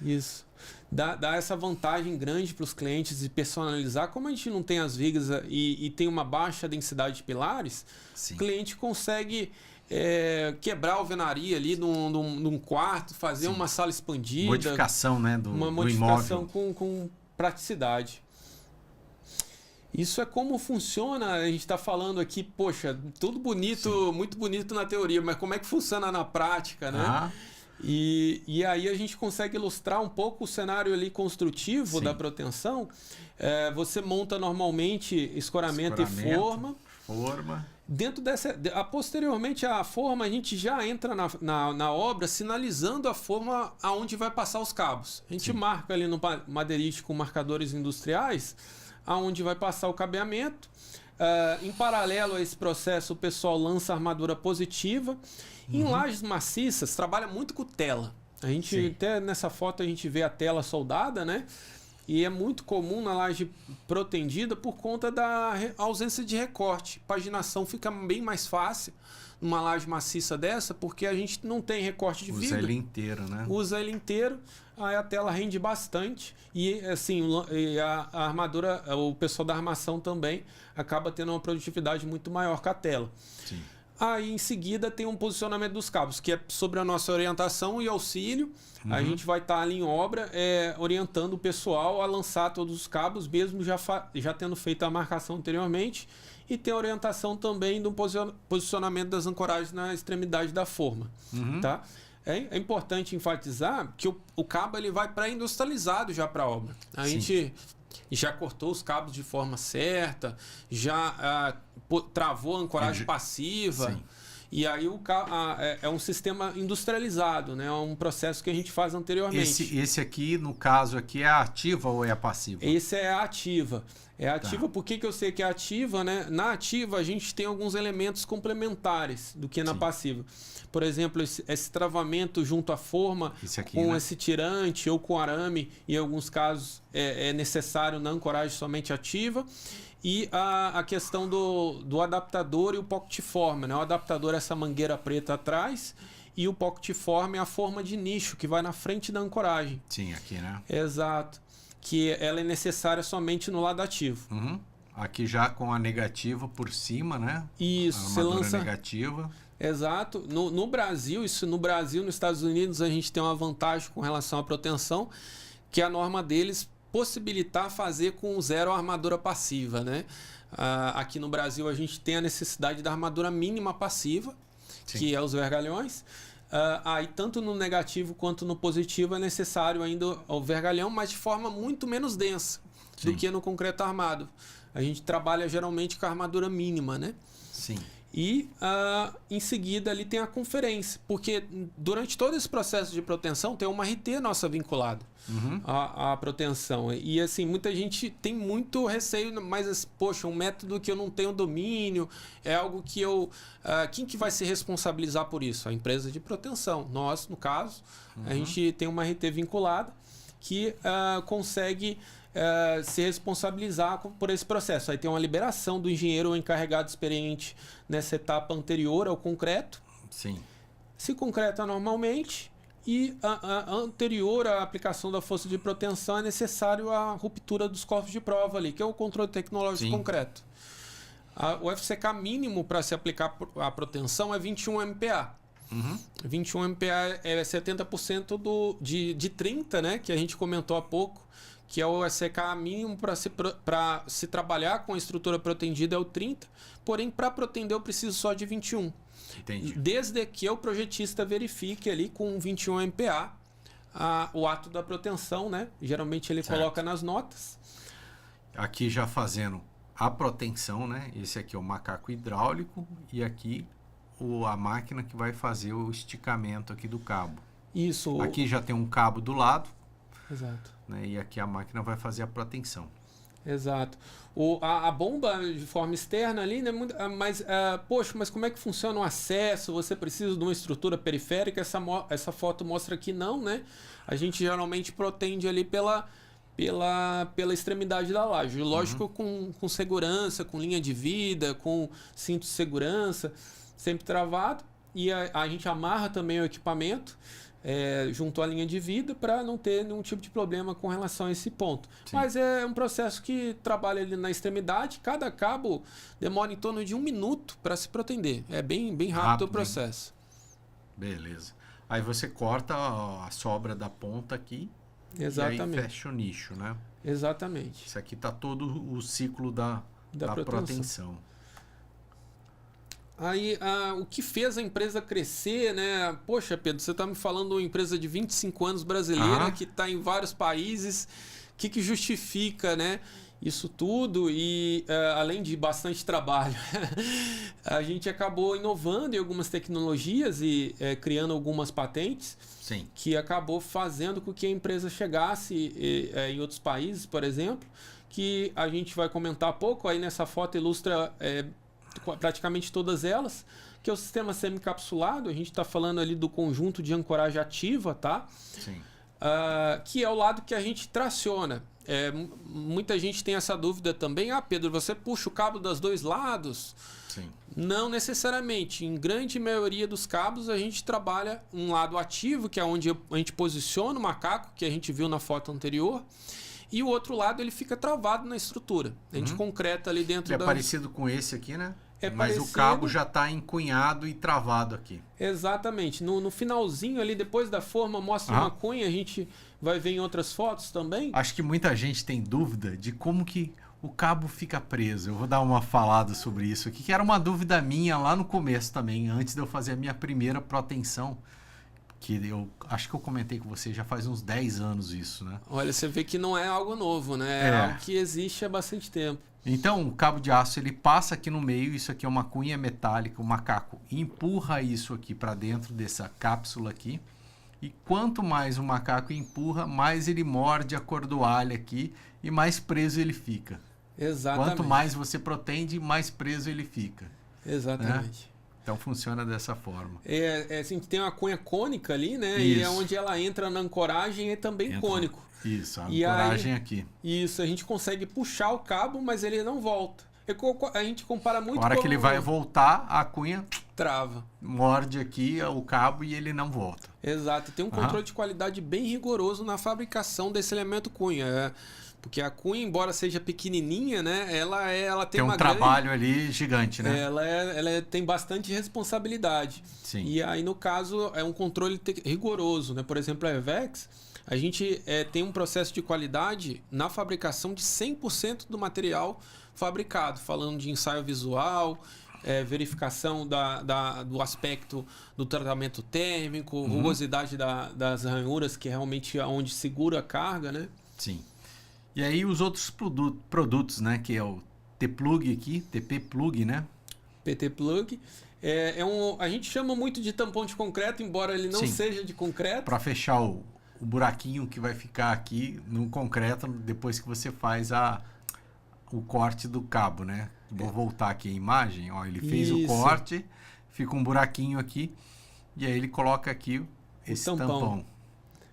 Isso. Dá essa vantagem grande para os clientes de personalizar. Como a gente não tem as vigas e tem uma baixa densidade de pilares, o cliente consegue quebrar a alvenaria ali num quarto, fazer uma sala expandida. Modificação, né? Uma modificação com praticidade. Isso é como funciona, a gente está falando aqui, poxa, tudo bonito, muito bonito na teoria, mas como é que funciona na prática, né? E aí a gente consegue ilustrar um pouco o cenário ali construtivo da proteção. Você monta normalmente escoramento e forma. Dentro posteriormente à forma, a gente já entra na obra sinalizando a forma aonde vai passar os cabos. A gente marca ali no madeirite com marcadores industriais aonde vai passar o cabeamento. Em paralelo a esse processo, o pessoal lança armadura positiva. Em lajes maciças, trabalha muito com tela. A gente até nessa foto a gente vê a tela soldada, né? E é muito comum na laje protendida por conta da ausência de recorte. Paginação fica bem mais fácil numa laje maciça dessa, porque a gente não tem recorte de viga. Usa ele inteiro, né? Usa ele inteiro, aí a tela rende bastante. E assim, a armadura, o pessoal da armação também acaba tendo uma produtividade muito maior com a tela. Sim. Aí em seguida tem um posicionamento dos cabos, que é sobre a nossa orientação e auxílio. A gente vai estar ali em obra orientando o pessoal a lançar todos os cabos, mesmo já tendo feito a marcação anteriormente. E tem a orientação também do posicionamento das ancoragens na extremidade da forma. Tá? É importante enfatizar que o cabo ele vai pré-industrializado já para a obra. A gente já cortou os cabos de forma certa, já travou a ancoragem passiva. E aí é um sistema industrializado, né? É um processo que a gente faz anteriormente. Esse aqui, no caso aqui, é a ativa ou é a passiva? Esse é a ativa. É ativa, por que eu sei que é ativa, né? Na ativa a gente tem alguns elementos complementares do que na passiva. Por exemplo, esse travamento junto à forma com esse tirante ou com arame, em alguns casos é necessário na ancoragem somente ativa. E a questão do adaptador e o pocket form, né? O adaptador é essa mangueira preta atrás e o pocket form é a forma de nicho que vai na frente da ancoragem. Sim, aqui, né? Exato. Que ela é necessária somente no lado ativo. Aqui já com a negativa por cima, né? Isso, você lança negativa. Exato. No Brasil, nos Estados Unidos, a gente tem uma vantagem com relação à proteção, que a norma deles possibilitar fazer com zero armadura passiva, né? Aqui no Brasil a gente tem a necessidade da armadura mínima passiva, que é os vergalhões. Aí tanto no negativo quanto no positivo é necessário ainda o vergalhão, mas de forma muito menos densa do que no concreto armado. A gente trabalha geralmente com a armadura mínima, né? Sim. E em seguida ali tem a conferência, porque durante todo esse processo de proteção tem uma RT nossa vinculada à proteção. E assim, muita gente tem muito receio, mas poxa, um método que eu não tenho domínio, é algo que quem que vai se responsabilizar por isso? A empresa de proteção. Nós, no caso, a gente tem uma RT vinculada que consegue se responsabilizar por esse processo. Aí tem uma liberação do engenheiro ou encarregado experiente nessa etapa anterior ao concreto. Sim. Se concreta normalmente e anterior à aplicação da força de proteção é necessário a ruptura dos corpos de prova ali, que é o controle tecnológico concreto. O FCK mínimo para se aplicar a proteção é 21 MPa. 21 MPa é 70% de 30, né, que a gente comentou há pouco, que é o SK mínimo para se trabalhar com a estrutura protendida é o 30, porém para protender eu preciso só de 21. Entendi. Desde que o projetista verifique ali com 21 MPa o ato da proteção, né? Geralmente ele coloca nas notas. Aqui já fazendo a proteção, né? Esse aqui é o macaco hidráulico e aqui a máquina que vai fazer o esticamento aqui do cabo. Isso. Aqui já tem um cabo do lado. Exato. Né? E aqui a máquina vai fazer a proteção. Exato. A bomba de forma externa ali, né? Mas, poxa, mas como é que funciona o acesso? Você precisa de uma estrutura periférica? Essa foto mostra que não, né? A gente geralmente protende ali pela extremidade da laje. Lógico, com segurança, com linha de vida, com cinto de segurança, sempre travado. E a gente amarra também o equipamento junto à linha de vida para não ter nenhum tipo de problema com relação a esse ponto. Sim. Mas é um processo que trabalha ali na extremidade. Cada cabo demora em torno de 1 minuto para se protender. É bem rápido o processo. Beleza. Aí você corta a sobra da ponta aqui. Exatamente. E aí fecha o nicho, né? Exatamente. Isso aqui tá todo o ciclo da proteção. Aí, o que fez a empresa crescer, né? Poxa, Pedro, você está me falando de uma empresa de 25 anos brasileira que está em vários países. O que justifica, né? Isso tudo e além de bastante trabalho, a gente acabou inovando em algumas tecnologias e criando algumas patentes. Sim. Que acabou fazendo com que a empresa chegasse em outros países, por exemplo, que a gente vai comentar pouco, aí nessa foto ilustra praticamente todas elas, que é o sistema semicapsulado. A gente está falando ali do conjunto de ancoragem ativa, tá? Sim. Que é o lado que a gente traciona. Muita gente tem essa dúvida também. Pedro, você puxa o cabo dos dois lados? Sim. Não necessariamente. Em grande maioria dos cabos a gente trabalha um lado ativo, que é onde a gente posiciona o macaco, que a gente viu na foto anterior, e o outro lado ele fica travado na estrutura. A gente concreta ali dentro da... É parecido com esse aqui, né? Mas parecido... o cabo já está encunhado e travado aqui. Exatamente. No finalzinho ali, depois da forma, mostra uma cunha. A gente vai ver em outras fotos também. Acho que muita gente tem dúvida de como que o cabo fica preso. Eu vou dar uma falada sobre isso aqui, que era uma dúvida minha lá no começo também, antes de eu fazer a minha primeira proteção. Que eu acho que eu comentei com você já faz uns 10 anos isso, né? Olha, você vê que não é algo novo, né? É algo que existe há bastante tempo. Então, o cabo de aço ele passa aqui no meio, isso aqui é uma cunha metálica, o macaco empurra isso aqui para dentro dessa cápsula aqui. E quanto mais o macaco empurra, mais ele morde a cordoalha aqui e mais preso ele fica. Exatamente. Quanto mais você protende, mais preso ele fica. Exatamente. Né? Então funciona dessa forma. Assim, tem uma cunha cônica ali, né? Isso. E é onde ela entra na ancoragem é também cônico. Isso, a ancoragem aí, aqui. Isso, a gente consegue puxar o cabo, mas ele não volta. A gente compara muito com... A hora que ele vai voltar, a cunha... trava. Morde aqui o cabo e ele não volta. Exato. Tem um controle de qualidade bem rigoroso na fabricação desse elemento cunha. Porque a cunha, embora seja pequenininha, né, ela tem uma trabalho ali gigante, né? Ela tem bastante responsabilidade. Sim. E aí, no caso, é um controle rigoroso, né? Por exemplo, a Avex, a gente tem um processo de qualidade na fabricação de 100% do material fabricado, falando de ensaio visual, verificação do aspecto do tratamento térmico, rugosidade das ranhuras, que é realmente onde segura a carga, né? Sim. E aí os outros produtos, né? Que é o T-Plug aqui, TP Plug, né? PT Plug. A gente chama muito de tampão de concreto, embora ele não seja de concreto. Para fechar o buraquinho que vai ficar aqui no concreto depois que você faz o corte do cabo, né? Vou voltar aqui a imagem. Ó, ele fez o corte, fica um buraquinho aqui e aí ele coloca aqui esse tampão,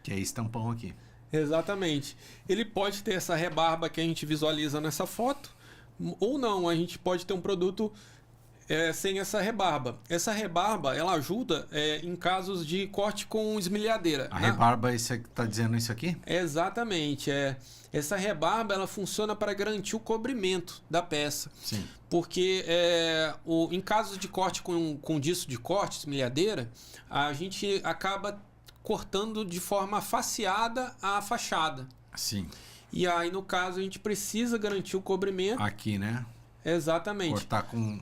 que é esse tampão aqui. Exatamente. Ele pode ter essa rebarba que a gente visualiza nessa foto, ou não, a gente pode ter um produto sem essa rebarba. Essa rebarba, ela ajuda em casos de corte com esmilhadeira. A rebarba, está dizendo isso aqui? Exatamente. Essa rebarba, ela funciona para garantir o cobrimento da peça. Sim. Porque em casos de corte com disco de corte, esmilhadeira, a gente acaba cortando de forma faceada a fachada. Sim. E aí, no caso, a gente precisa garantir o cobrimento. Aqui, né? Exatamente. Cortar com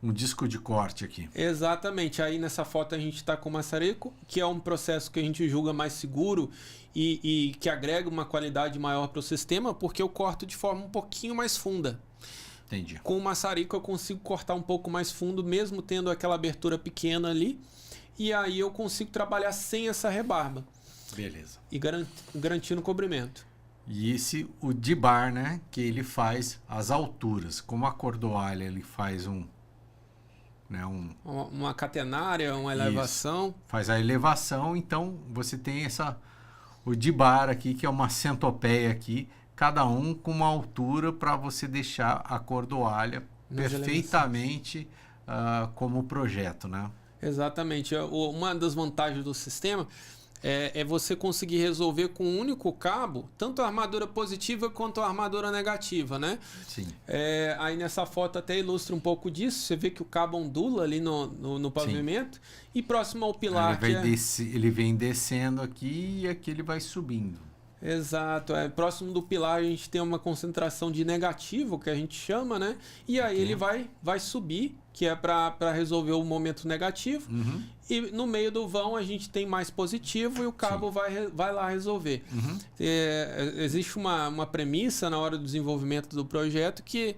um disco de corte aqui. Exatamente. Aí nessa foto a gente está com o maçarico, que é um processo que a gente julga mais seguro e que agrega uma qualidade maior para o sistema, porque eu corto de forma um pouquinho mais funda. Entendi. Com o maçarico eu consigo cortar um pouco mais fundo, mesmo tendo aquela abertura pequena ali. E aí eu consigo trabalhar sem essa rebarba. Beleza. E garantindo o cobrimento. E o D-bar, né? Que ele faz as alturas. Como a cordoalha, ele faz uma catenária, uma elevação. Isso. Faz a elevação, então você tem o D-bar aqui, que é uma centopeia aqui, cada um com uma altura para você deixar a cordoalha perfeitamente como projeto, né? Exatamente. Uma das vantagens do sistema é você conseguir resolver com um único cabo, tanto a armadura positiva quanto a armadura negativa, né? Sim. Aí nessa foto até ilustra um pouco disso. Você vê que o cabo ondula ali no pavimento. Sim. E próximo ao pilar... Ele vem descendo aqui e aqui ele vai subindo. Exato. Próximo do pilar a gente tem uma concentração de negativo, que a gente chama, né? E aí ele vai subir, que é para resolver o momento negativo. Uhum. E no meio do vão a gente tem mais positivo e o cabo vai lá resolver. Uhum. Existe uma premissa na hora do desenvolvimento do projeto que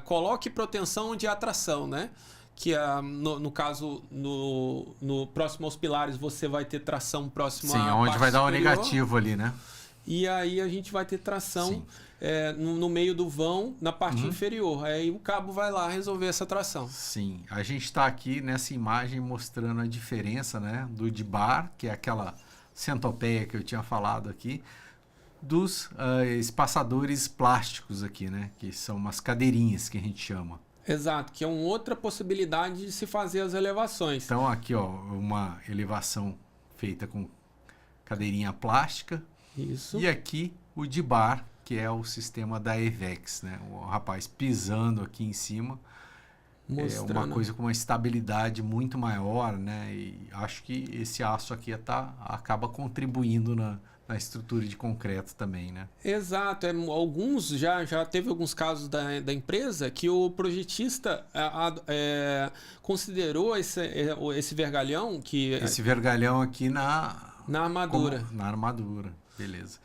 coloque proteção de atração, né? Que no caso, no próximo aos pilares, você vai ter tração próximo à parte onde vai dar o superior, negativo ali, né? E aí a gente vai ter tração no meio do vão, na parte inferior. Aí o cabo vai lá resolver essa tração. Sim, a gente está aqui nessa imagem mostrando a diferença, né, do D-bar, que é aquela centopeia que eu tinha falado aqui, dos espaçadores plásticos aqui, né, que são umas cadeirinhas que a gente chama. Exato, que é uma outra possibilidade de se fazer as elevações. Então aqui, ó, uma elevação feita com cadeirinha plástica. Isso. E aqui o D-bar, que é o sistema da Avex, né? O rapaz pisando aqui em cima. Mostrando. É uma coisa com uma estabilidade muito maior, né? E acho que esse aço aqui acaba contribuindo na estrutura de concreto também, né? Exato. Alguns já teve alguns casos da empresa que o projetista considerou esse vergalhão que... Esse vergalhão aqui na armadura. Na armadura, beleza.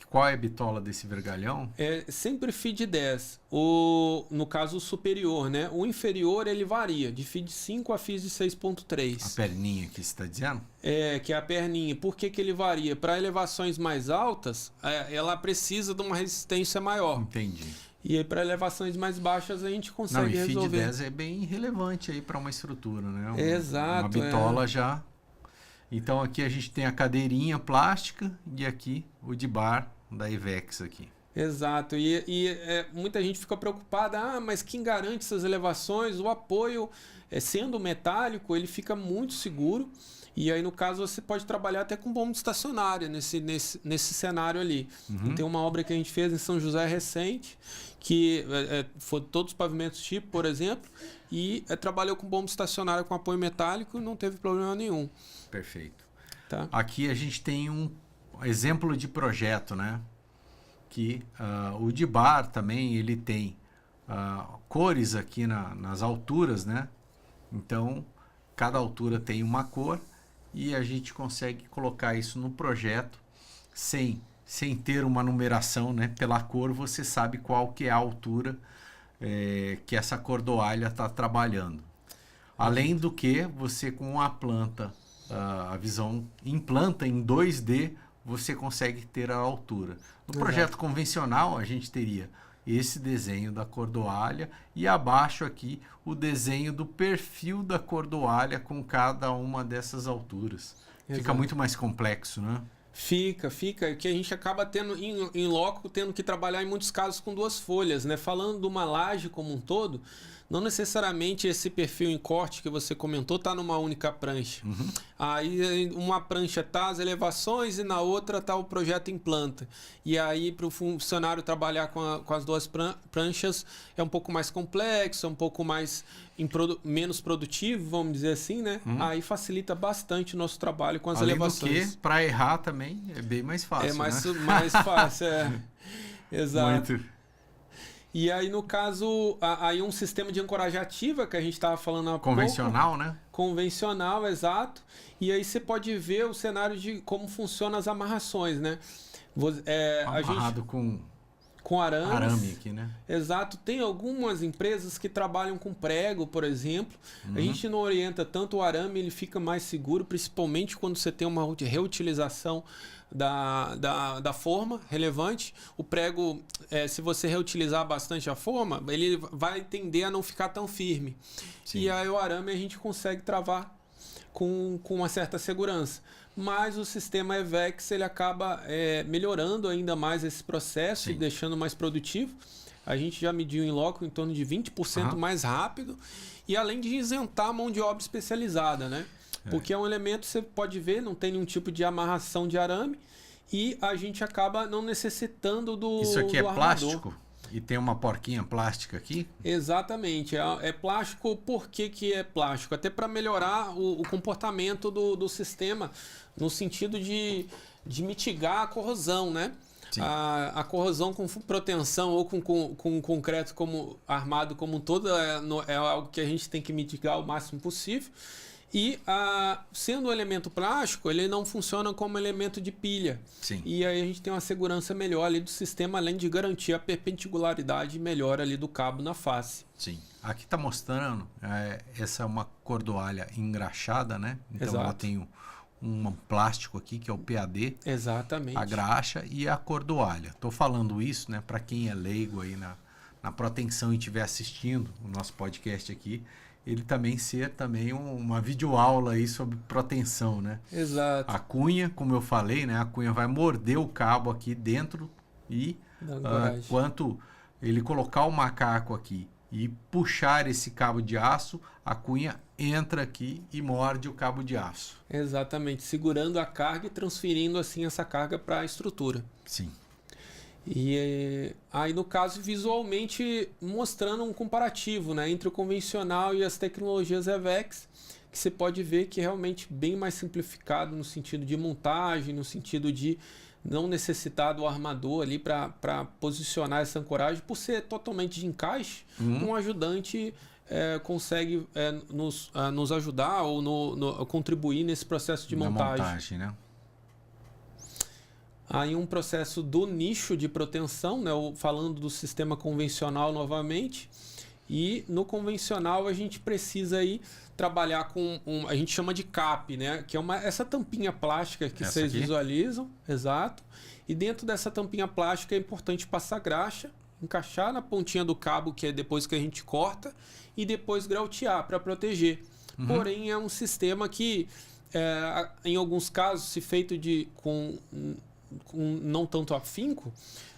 Qual é a bitola desse vergalhão? É sempre FID 10. No caso o superior, né? O inferior ele varia de FID 5 a FID 6.3. A perninha que você está dizendo? Que é a perninha. Por que ele varia? Para elevações mais altas, ela precisa de uma resistência maior. Entendi. E aí para elevações mais baixas a gente consegue resolver. FID 10 é bem relevante aí para uma estrutura, né? Exato. Uma bitola já... Então aqui a gente tem a cadeirinha plástica e aqui o D-bar da Avex aqui. Exato. E muita gente fica preocupada, mas quem garante essas elevações? O apoio, sendo metálico, ele fica muito seguro. E aí, no caso, você pode trabalhar até com bomba estacionária nesse cenário ali. Uhum. Tem uma obra que a gente fez em São José recente, que foi todos os pavimentos tipo, por exemplo, e trabalhou com bomba estacionária com apoio metálico e não teve problema nenhum. Perfeito. Tá. Aqui a gente tem um exemplo de projeto, né? Que o D-bar também ele tem cores aqui nas alturas, né? Então, cada altura tem uma cor e a gente consegue colocar isso no projeto sem ter uma numeração, né? Pela cor você sabe qual que é a altura que essa cordoalha está trabalhando. Além do que, você com a planta, a visão implanta em 2D, você consegue ter a altura. No projeto convencional, a gente teria esse desenho da cordoalha e abaixo aqui o desenho do perfil da cordoalha com cada uma dessas alturas. Exato. Fica muito mais complexo, né? Fica, que a gente acaba tendo em loco, tendo que trabalhar em muitos casos com duas folhas, né? Falando de uma laje como um todo, não necessariamente esse perfil em corte que você comentou está numa única prancha. Aí uma prancha tá as elevações e na outra tá o projeto em planta. E aí para o funcionário trabalhar com as duas pranchas é um pouco mais complexo, é um pouco mais menos produtivo, vamos dizer assim, né? Aí facilita bastante o nosso trabalho com as elevações. Além do que, para errar também é bem mais fácil, é mais, né? mais fácil, Exato. Muito. E aí, no caso, aí um sistema de ancoragem ativa, que a gente estava falando há Convencional, pouco. Né? Convencional, exato. E aí você pode ver o cenário de como funcionam as amarrações, né? Amarrado com arame aqui, né? Exato. Tem algumas empresas que trabalham com prego, por exemplo. A gente não orienta tanto o arame, ele fica mais seguro, principalmente quando você tem uma reutilização da forma relevante. O prego, se você reutilizar bastante a forma, ele vai tender a não ficar tão firme. Sim. E aí o arame a gente consegue travar com uma certa segurança. Mas o sistema EVEX ele acaba melhorando ainda mais esse processo e deixando mais produtivo. A gente já mediu em loco em torno de 20% mais rápido e além de isentar a mão de obra especializada, né? Porque é um elemento, você pode ver, não tem nenhum tipo de amarração de arame e a gente acaba não necessitando do Isso aqui é armador. plástico? E tem uma porquinha plástica aqui? Exatamente. É plástico. Por que é plástico? Até para melhorar o comportamento do sistema, no sentido de mitigar a corrosão, né? A corrosão com proteção ou com concreto armado como um todo é algo que a gente tem que mitigar o máximo possível. E sendo um elemento plástico, ele não funciona como elemento de pilha. Sim. E aí a gente tem uma segurança melhor ali do sistema, além de garantir a perpendicularidade melhor ali do cabo na face. Sim. Aqui está mostrando, essa é uma cordoalha engraxada, né? Então Exato. ela tem um plástico aqui que é o PAD. Exatamente. A graxa e a cordoalha. Estou falando isso, né? Para quem é leigo aí na proteção e estiver assistindo o nosso podcast aqui, ele também ser uma videoaula aí sobre proteção, né? Exato. A cunha, como eu falei, né? A cunha vai morder o cabo aqui dentro e quanto ele colocar o macaco aqui e puxar esse cabo de aço, a cunha entra aqui e morde o cabo de aço. Exatamente, segurando a carga e transferindo assim essa carga para a estrutura. Sim. E aí, no caso, visualmente mostrando um comparativo, né, entre o convencional e as tecnologias EVEX, que você pode ver que é realmente bem mais simplificado no sentido de montagem, no sentido de não necessitar do armador ali para posicionar essa ancoragem, por ser totalmente de encaixe, um ajudante consegue nos ajudar ou contribuir nesse processo de montagem. Né? Aí um processo do nicho de proteção, né? Falando do sistema convencional novamente. E no convencional a gente precisa aí trabalhar com a gente chama de cap, né? Que é essa tampinha plástica que vocês visualizam, exato. E dentro dessa tampinha plástica é importante passar graxa, encaixar na pontinha do cabo, que é depois que a gente corta, e depois grautear para proteger. Porém, é um sistema que, em alguns casos, se feito com não tanto afinco,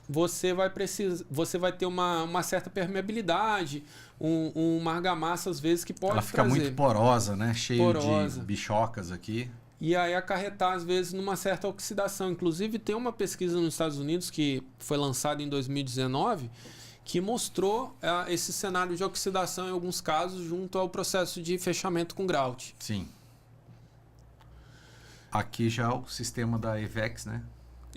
você vai ter uma certa permeabilidade, uma argamassa às vezes que pode ela fica trazer. Muito porosa, né? Cheio de bichocas aqui. E aí acarretar às vezes numa certa oxidação. Inclusive tem uma pesquisa nos Estados Unidos que foi lançada em 2019 que mostrou esse cenário de oxidação em alguns casos junto ao processo de fechamento com grout. Sim. Aqui já o sistema da EVEX, né?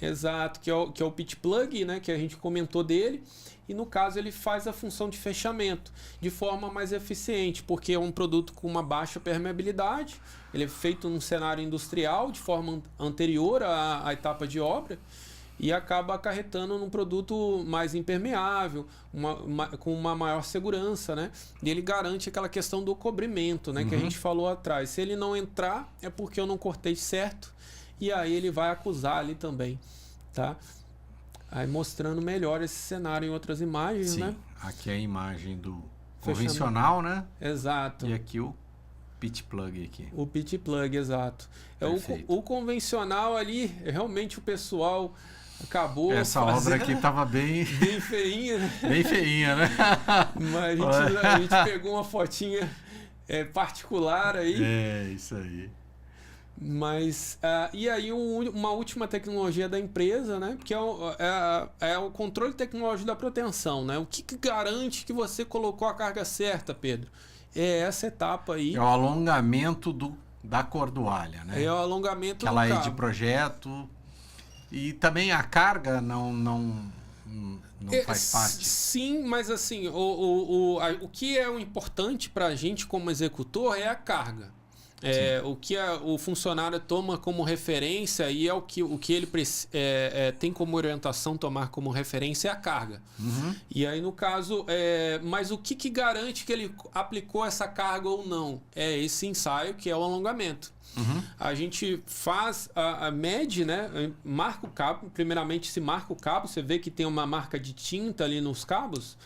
Exato, que é o pit plug, né, que a gente comentou dele, e no caso ele faz a função de fechamento de forma mais eficiente, porque é um produto com uma baixa permeabilidade, ele é feito num cenário industrial de forma anterior à etapa de obra e acaba acarretando num produto mais impermeável, com uma maior segurança, né? E ele garante aquela questão do cobrimento, né, que a gente falou atrás. Se ele não entrar, é porque eu não cortei certo, e aí ele vai acusar ali também, tá? Aí mostrando melhor esse cenário em outras imagens, Sim, né? Aqui é a imagem do convencional, né? Exato. E aqui o pit plug aqui. O pit plug, exato. O convencional ali, realmente o pessoal acabou. Essa obra aqui tava bem feinha, né? Bem feinha, né? Mas a gente pegou uma fotinha particular aí. É, isso aí. Mas, e aí uma última tecnologia da empresa, né? Que é o controle tecnológico da proteção, né? O que garante que você colocou a carga certa, Pedro? É essa etapa aí. É o alongamento da cordoalha, né? É o alongamento do cabo. Ela é de projeto. E também a carga não faz parte? Sim, mas assim, o que é o importante para a gente como executor é a carga. O que o funcionário toma como referência e é o que ele tem como orientação tomar como referência é a carga. Uhum. E aí, no caso, mas o que garante que ele aplicou essa carga ou não? É esse ensaio, que é o alongamento. Uhum. A gente faz a mede, né? Marca o cabo. Primeiramente, se marca o cabo, você vê que tem uma marca de tinta ali nos cabos.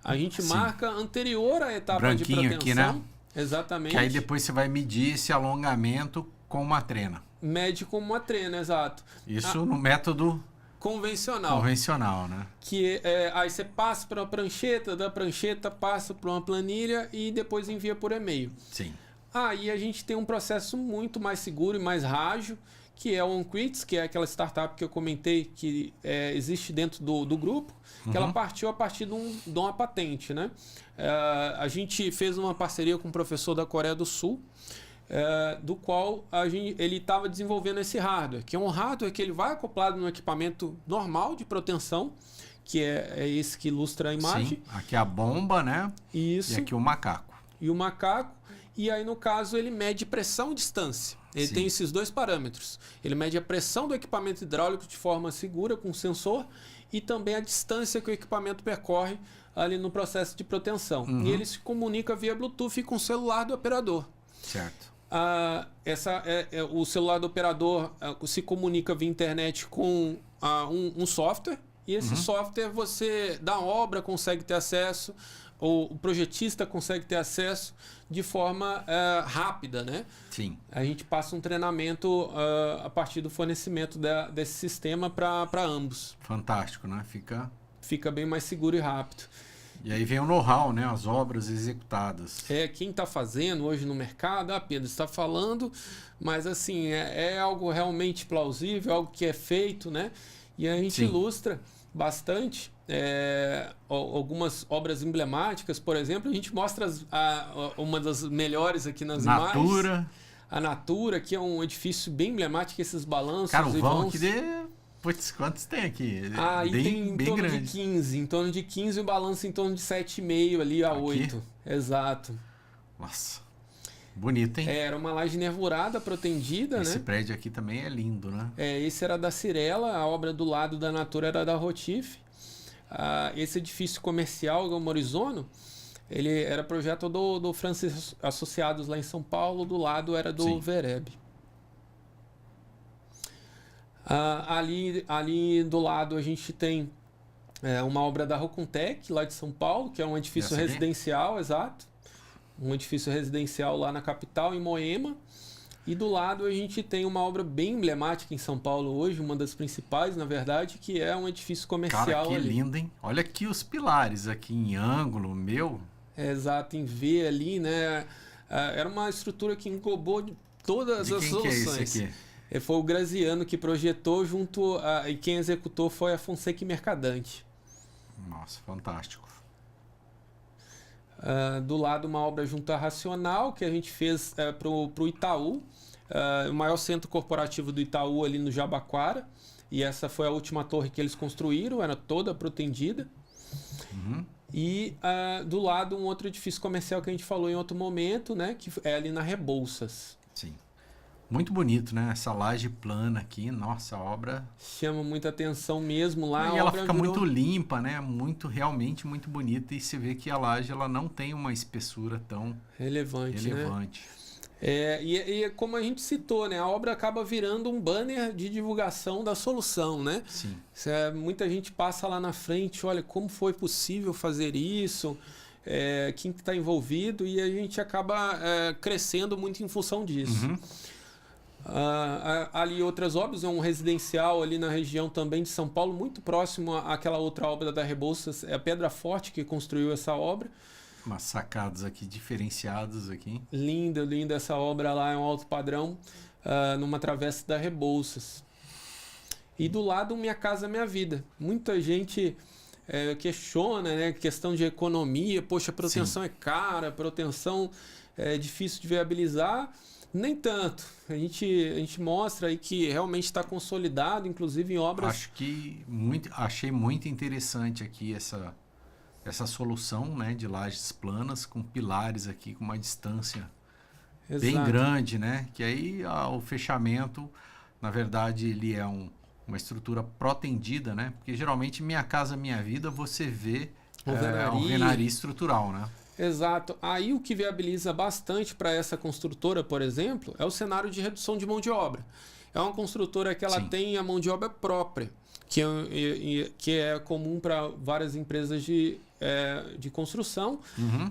A gente marca anterior à etapa branquinho de proteção. Aqui, né? Exatamente. Que aí depois você vai medir esse alongamento com uma trena. Mede com uma trena, exato. Isso no método convencional, né? Que aí você passa para uma prancheta, da prancheta passa para uma planilha e depois envia por e-mail. Sim. Aí a gente tem um processo muito mais seguro e mais rágil, que é o OnQuits, que é aquela startup que eu comentei que existe dentro do grupo, que ela partiu a partir de uma patente, né? A gente fez uma parceria com um professor da Coreia do Sul, do qual ele estava desenvolvendo esse hardware, que é um hardware que ele vai acoplado no equipamento normal de proteção, que é esse que ilustra a imagem. Sim, aqui a bomba, né? Isso. E aqui o macaco. E aí, no caso, ele mede pressão e distância. Ele tem esses dois parâmetros. Ele mede a pressão do equipamento hidráulico de forma segura, com sensor, e também a distância que o equipamento percorre ali no processo de proteção. Uhum. E ele se comunica via Bluetooth com o celular do operador. Certo. O celular do operador se comunica via internet com um software, e esse software você, da obra, consegue ter acesso, ou o projetista consegue ter acesso de forma rápida, né? Sim. A gente passa um treinamento a partir do fornecimento desse sistema para ambos. Fantástico, né? Fica bem mais seguro e rápido. E aí vem o know-how, né? As obras executadas. Quem está fazendo hoje no mercado, Pedro, está falando, mas assim, é algo realmente plausível, algo que é feito, né? E a gente ilustra bastante algumas obras emblemáticas, por exemplo, a gente mostra uma das melhores aqui nas imagens. A Natura, que é um edifício bem emblemático, esses balanços. Cara, o vão aqui Putz, quantos tem aqui? Tem em torno grande. de 15. Em torno de 15 e o balanço em torno de 7,5 ali a 8. Exato. Nossa. Bonito, hein? Era uma laje nervurada, protendida, Esse né? prédio aqui também é lindo, né? Esse era da Cirela, a obra do lado da Natura era da Rotif. Esse edifício comercial, o Morizono, ele era projeto do Francis Associados lá em São Paulo, do lado era do Vereb. Ali do lado a gente tem uma obra da Rocontec, lá de São Paulo, que é um edifício residencial, exato. Um edifício residencial lá na capital, em Moema. E do lado a gente tem uma obra bem emblemática em São Paulo hoje, uma das principais, na verdade, que é um edifício comercial. Cara, que lindo, hein? Olha aqui os pilares, aqui em ângulo, meu. Exato, em V ali, né? Era uma estrutura que englobou todas as soluções. Que é esse aqui? Foi o Graziano que projetou e quem executou foi a Fonseca e Mercadante. Nossa, fantástico. Do lado uma obra junto à Racional, que a gente fez para o Itaú, o maior centro corporativo do Itaú ali no Jabaquara, e essa foi a última torre que eles construíram, era toda protendida. E do lado um outro edifício comercial que a gente falou em outro momento, né, que é ali na Rebouças. Sim. Muito bonito, né? Essa laje plana aqui, nossa, a obra... Chama muita atenção mesmo lá. E ela fica muito limpa, né? Realmente muito bonita. E você vê que a laje ela não tem uma espessura tão relevante. Né? E como a gente citou, né? A obra acaba virando um banner de divulgação da solução, né? Sim. Muita gente passa lá na frente, olha, como foi possível fazer isso? Quem está envolvido? E a gente acaba crescendo muito em função disso. Ali outras obras, é um residencial ali na região também de São Paulo, muito próximo àquela outra obra da Rebouças, é a Pedra Forte que construiu essa obra. Umas sacadas aqui, diferenciadas aqui. Linda, linda essa obra lá, é um alto padrão, numa travessa da Rebouças. E do lado, Minha Casa Minha Vida. Muita gente questiona, né, questão de economia, poxa, a proteção é cara, proteção é difícil de viabilizar. Nem tanto. A gente mostra aí que realmente está consolidado, inclusive em obras... Achei muito interessante aqui essa solução, né, de lajes planas com pilares aqui, com uma distância bem grande, né? Que aí o fechamento, na verdade, ele é uma estrutura protendida, né? Porque geralmente Minha Casa Minha Vida você vê alvenaria estrutural, né? Exato. Aí o que viabiliza bastante para essa construtora, por exemplo, é o cenário de redução de mão de obra. É uma construtora que ela tem a mão de obra própria, que é comum para várias empresas de construção,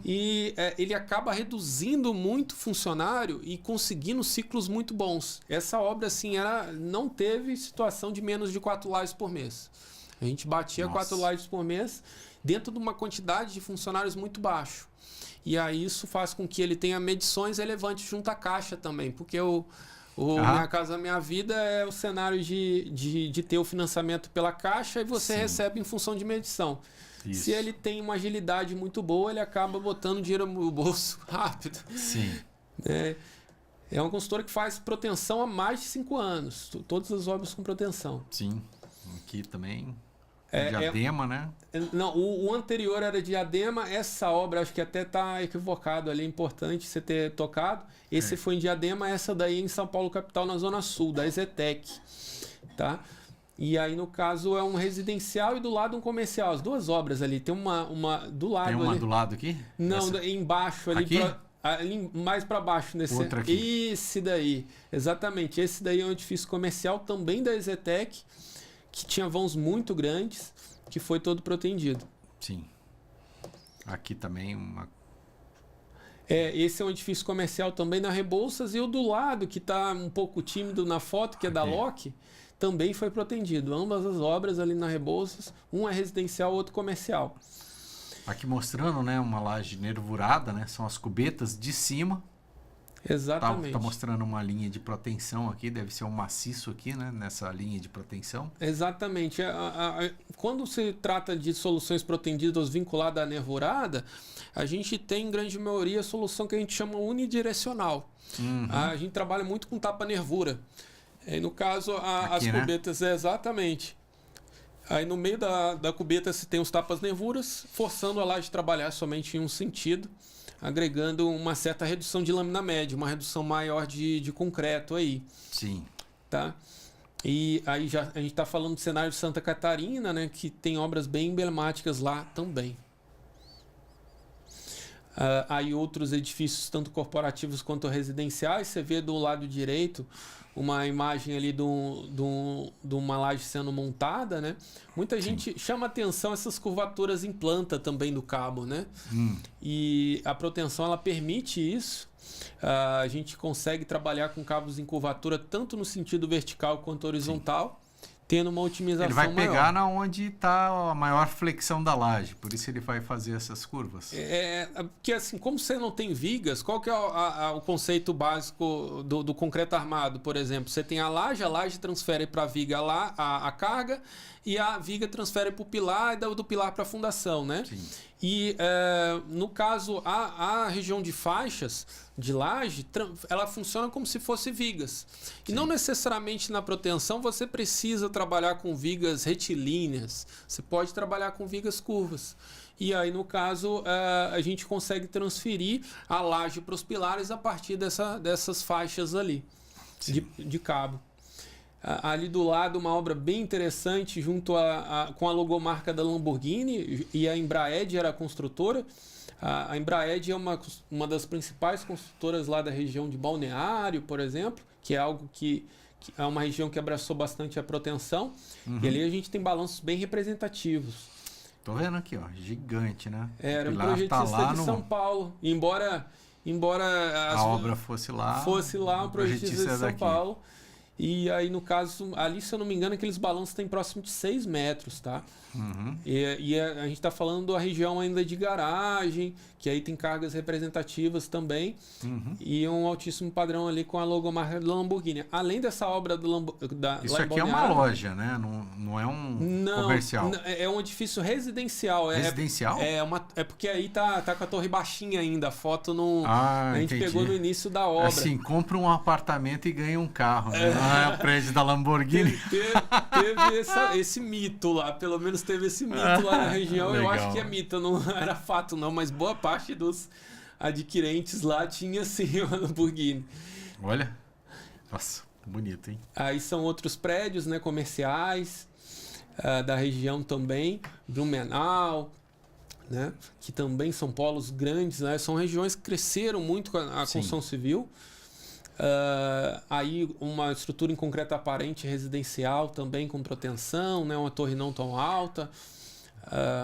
e ele acaba reduzindo muito funcionário e conseguindo ciclos muito bons. Essa obra assim, não teve situação de menos de 4 lajes por mês. A gente batia 4 lajes por mês dentro de uma quantidade de funcionários muito baixo. E aí isso faz com que ele tenha medições relevantes junto à Caixa também, porque Minha Casa Minha Vida é o cenário de ter o financiamento pela Caixa e você recebe em função de medição. Isso. Se ele tem uma agilidade muito boa, ele acaba botando dinheiro no bolso rápido. Sim. É uma consultora que faz proteção há mais de 5 anos. Todas as obras com proteção. Sim. Aqui também... Diadema, né? Não, o anterior era Diadema. Essa obra, acho que até está equivocado ali. É importante você ter tocado. Esse foi em Diadema, essa daí em São Paulo, capital, na Zona Sul, da Zetec. Tá? E aí, no caso, é um residencial e do lado um comercial. As duas obras ali. Tem uma do lado. Tem uma ali. Do lado aqui? Não, embaixo ali. Aqui? Ali mais para baixo. Outra aqui. Esse daí. Exatamente. Esse daí é um edifício comercial também da Zetec, que tinha vãos muito grandes, que foi todo protegido. Sim. Aqui também esse é um edifício comercial também na Rebouças, e o do lado, que está um pouco tímido na foto, que é da Loki, também foi protegido. Ambas as obras ali na Rebouças, um é residencial, outro comercial. Aqui mostrando, né, uma laje nervurada, né? São as cubetas de cima. Exatamente. Tá mostrando uma linha de proteção aqui, deve ser um maciço aqui, né? Nessa linha de proteção. Exatamente. Quando se trata de soluções protendidas vinculadas à nervurada, a gente tem, em grande maioria, a solução que a gente chama unidirecional. A gente trabalha muito com tapa-nervura. No caso, as cubetas, exatamente. Aí no meio da cubeta se tem os tapas-nervuras, forçando a laje a trabalhar somente em um sentido, agregando uma certa redução de lâmina média, uma redução maior de concreto aí. Sim. Tá? E aí a gente está falando do cenário de Santa Catarina, né, que tem obras bem emblemáticas lá também. Aí outros edifícios, tanto corporativos quanto residenciais, você vê do lado direito uma imagem ali de uma laje sendo montada, né? Muita gente chama atenção essas curvaturas em planta também do cabo, né? E a proteção, ela permite isso. A gente consegue trabalhar com cabos em curvatura tanto no sentido vertical quanto horizontal, tendo uma otimização maior. Ele vai pegar na onde está a maior flexão da laje, por isso ele vai fazer essas curvas. Porque assim, como você não tem vigas, qual que é o conceito básico do concreto armado, por exemplo? Você tem a laje transfere para a viga lá a carga, e a viga transfere para o pilar, e do pilar para a fundação, né? Sim. E no caso, a região de faixas de laje, ela funciona como se fosse vigas. E não necessariamente na proteção você precisa trabalhar com vigas retilíneas. Você pode trabalhar com vigas curvas. E aí, no caso, a gente consegue transferir a laje para os pilares a partir dessas faixas ali de cabo. Ali do lado, uma obra bem interessante junto com a logomarca da Lamborghini, e a Embraed era a construtora. A Embraed é uma das principais construtoras lá da região de Balneário, por exemplo, que é algo que é uma região que abraçou bastante a proteção. E ali a gente tem balanços bem representativos. Tô vendo aqui, ó, gigante, né? Era um projetista de São Paulo. Embora embora a obra fosse lá, o projetista de São daqui. Paulo. E aí, no caso, ali, se eu não me engano, aqueles balanços têm próximo de 6 metros, tá? Uhum. E a gente está falando da região ainda de garagem, que aí tem cargas representativas também, e um altíssimo padrão ali com a logomarca da Lamborghini. Além dessa obra Isso aqui é uma loja, né? Não é um comercial. É um edifício residencial. Residencial? É porque aí tá com a torre baixinha ainda, a foto não... a gente entendi. pegou no início da obra. Assim, compra um apartamento e ganha um carro, né? Não é o prédio da Lamborghini. Teve esse mito lá, pelo menos teve esse mito lá na região. Legal. Eu acho que é mito, não era fato não, mas boa parte dos adquirentes lá tinha sim uma Lamborghini. Olha, nossa, bonito, hein? Aí são outros prédios, né, comerciais da região também, Blumenau, né, que também são polos grandes, né, são regiões que cresceram muito com a construção civil. Aí uma estrutura em concreto aparente residencial também com proteção, né, uma torre não tão alta.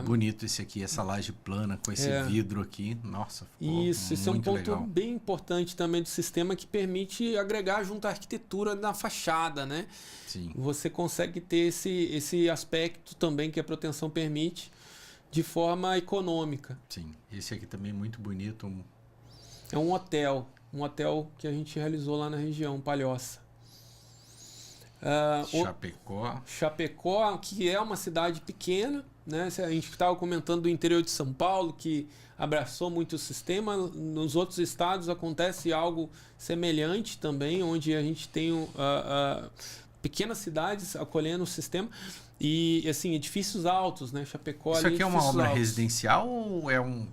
Bonito esse aqui, essa laje plana com esse vidro aqui. Nossa, ficou isso é um ponto legal. bem importante também do sistema, que permite agregar junto à arquitetura na fachada, né? Sim. Você consegue ter esse aspecto também que a proteção permite de forma econômica. Sim, esse aqui também é muito bonito. É um hotel que a gente realizou lá na região, Palhoça. Chapecó, que é uma cidade pequena, né? A gente estava comentando do interior de São Paulo, que abraçou muito o sistema. Nos outros estados acontece algo semelhante também, onde a gente tem pequenas cidades acolhendo o sistema. E, assim, edifícios altos, né? Chapecó. Isso aqui é uma obra altos. residencial ou é um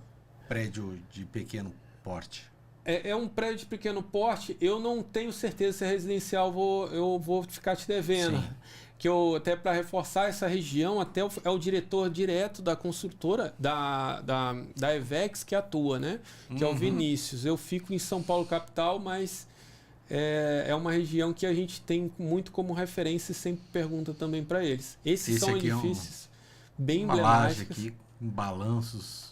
prédio de pequeno porte? É um prédio de pequeno porte. Eu não tenho certeza se é residencial, eu vou ficar te devendo. Sim. Que até para reforçar essa região, até é o diretor direto da construtora, da Evex, que atua, né? Que é o Vinícius. Eu fico em São Paulo capital, mas é uma região que a gente tem muito como referência e sempre pergunta também para eles. Esses são edifícios bem emblemáticos. Uma laje aqui com balanços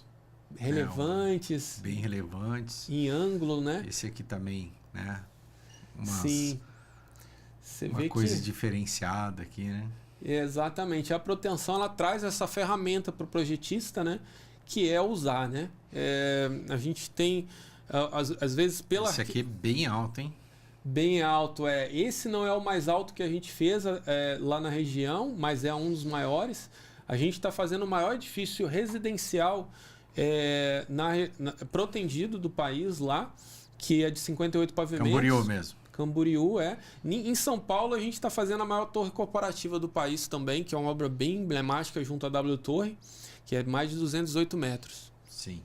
relevantes. Bem relevantes. Em ângulo, né? Esse aqui também, né? Sim. Você uma vê coisa diferenciada aqui, né? Exatamente. A proteção, ela traz essa ferramenta para o projetista, né? Que é usar, né? A gente tem, às vezes, Esse aqui é bem alto, hein? Bem alto, Esse não é o mais alto que a gente fez lá na região, mas é um dos maiores. A gente está fazendo o maior edifício residencial protendido do país lá, que é de 58 pavimentos. Camboriú mesmo. Camboriú, Em São Paulo, a gente está fazendo a maior torre corporativa do país também, que é uma obra bem emblemática junto à W Torre, que é mais de 208 metros. Sim.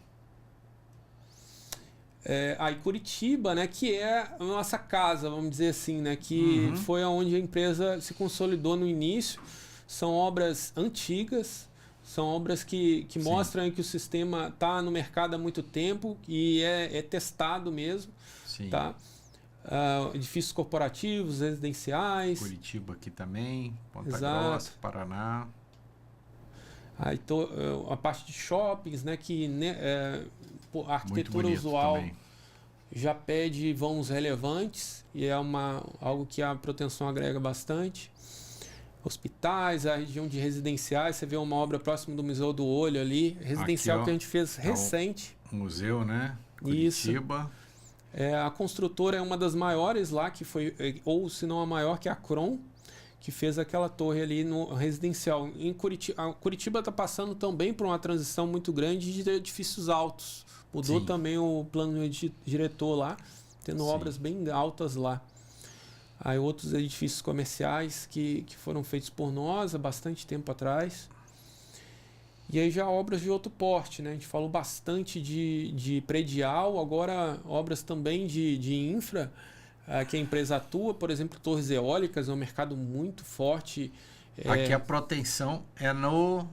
Aí Curitiba, né, que é a nossa casa, vamos dizer assim, né, que foi onde a empresa se consolidou no início. São obras antigas, são obras que mostram que o sistema está no mercado há muito tempo e é testado mesmo. Sim. Tá? Edifícios corporativos, residenciais. Curitiba aqui também, Ponta Grossa, Paraná. Aí a parte de shoppings, né, que a arquitetura usual também já pede vãos relevantes e é algo que a proteção agrega bastante. Hospitais, a região de residenciais, você vê uma obra próxima do Museu do Olho ali, residencial aqui, que a gente fez recente. O museu, né? Curitiba. Isso. A construtora é uma das maiores lá, que foi, ou se não a maior, que é a Cron, que fez aquela torre ali no residencial. Em Curitiba está passando também por uma transição muito grande de edifícios altos. Mudou também o plano diretor lá, tendo obras bem altas lá. Aí outros edifícios comerciais que foram feitos por nós há bastante tempo atrás. E aí já obras de outro porte, né? A gente falou bastante de predial, agora obras também de infra, que a empresa atua, por exemplo, torres eólicas, é um mercado muito forte. Aqui a proteção é no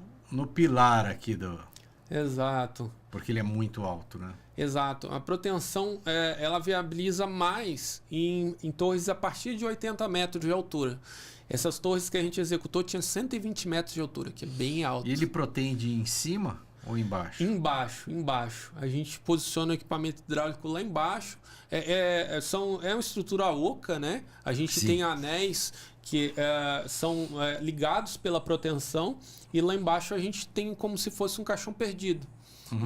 pilar aqui do... Exato. Porque ele é muito alto, né? Exato. A proteção, ela viabiliza mais em torres a partir de 80 metros de altura. Essas torres que a gente executou tinham 120 metros de altura, que é bem alto. E ele protende em cima? Ou embaixo? Embaixo. A gente posiciona o equipamento hidráulico lá embaixo. É uma estrutura oca, né? A gente tem anéis que são ligados pela proteção e lá embaixo a gente tem como se fosse um caixão perdido.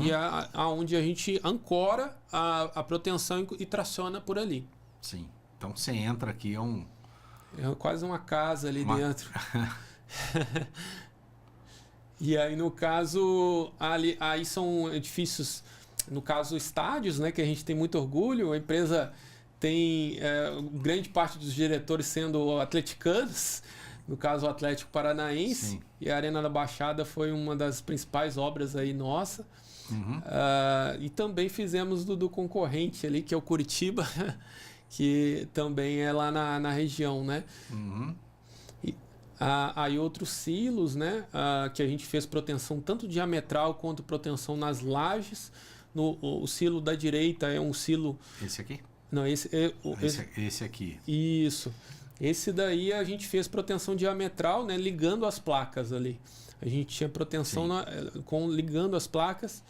E aonde a gente ancora a proteção e traciona por ali. Sim. Então você entra aqui, É quase uma casa ali dentro. E aí, no caso, aí são edifícios, no caso, estádios, né? Que a gente tem muito orgulho. A empresa tem grande parte dos diretores sendo atleticanos, no caso, o Atlético Paranaense. Sim. E a Arena da Baixada foi uma das principais obras aí nossa. E também fizemos do concorrente ali, que é o Curitiba, que também é lá na região, né? Aí outros silos, né? Que a gente fez proteção tanto diametral quanto proteção nas lajes. O silo da direita é um silo... Esse aqui? Não, esse aqui. Isso. Esse daí a gente fez proteção diametral, né? Ligando as placas ali. A gente tinha proteção ligando as placas,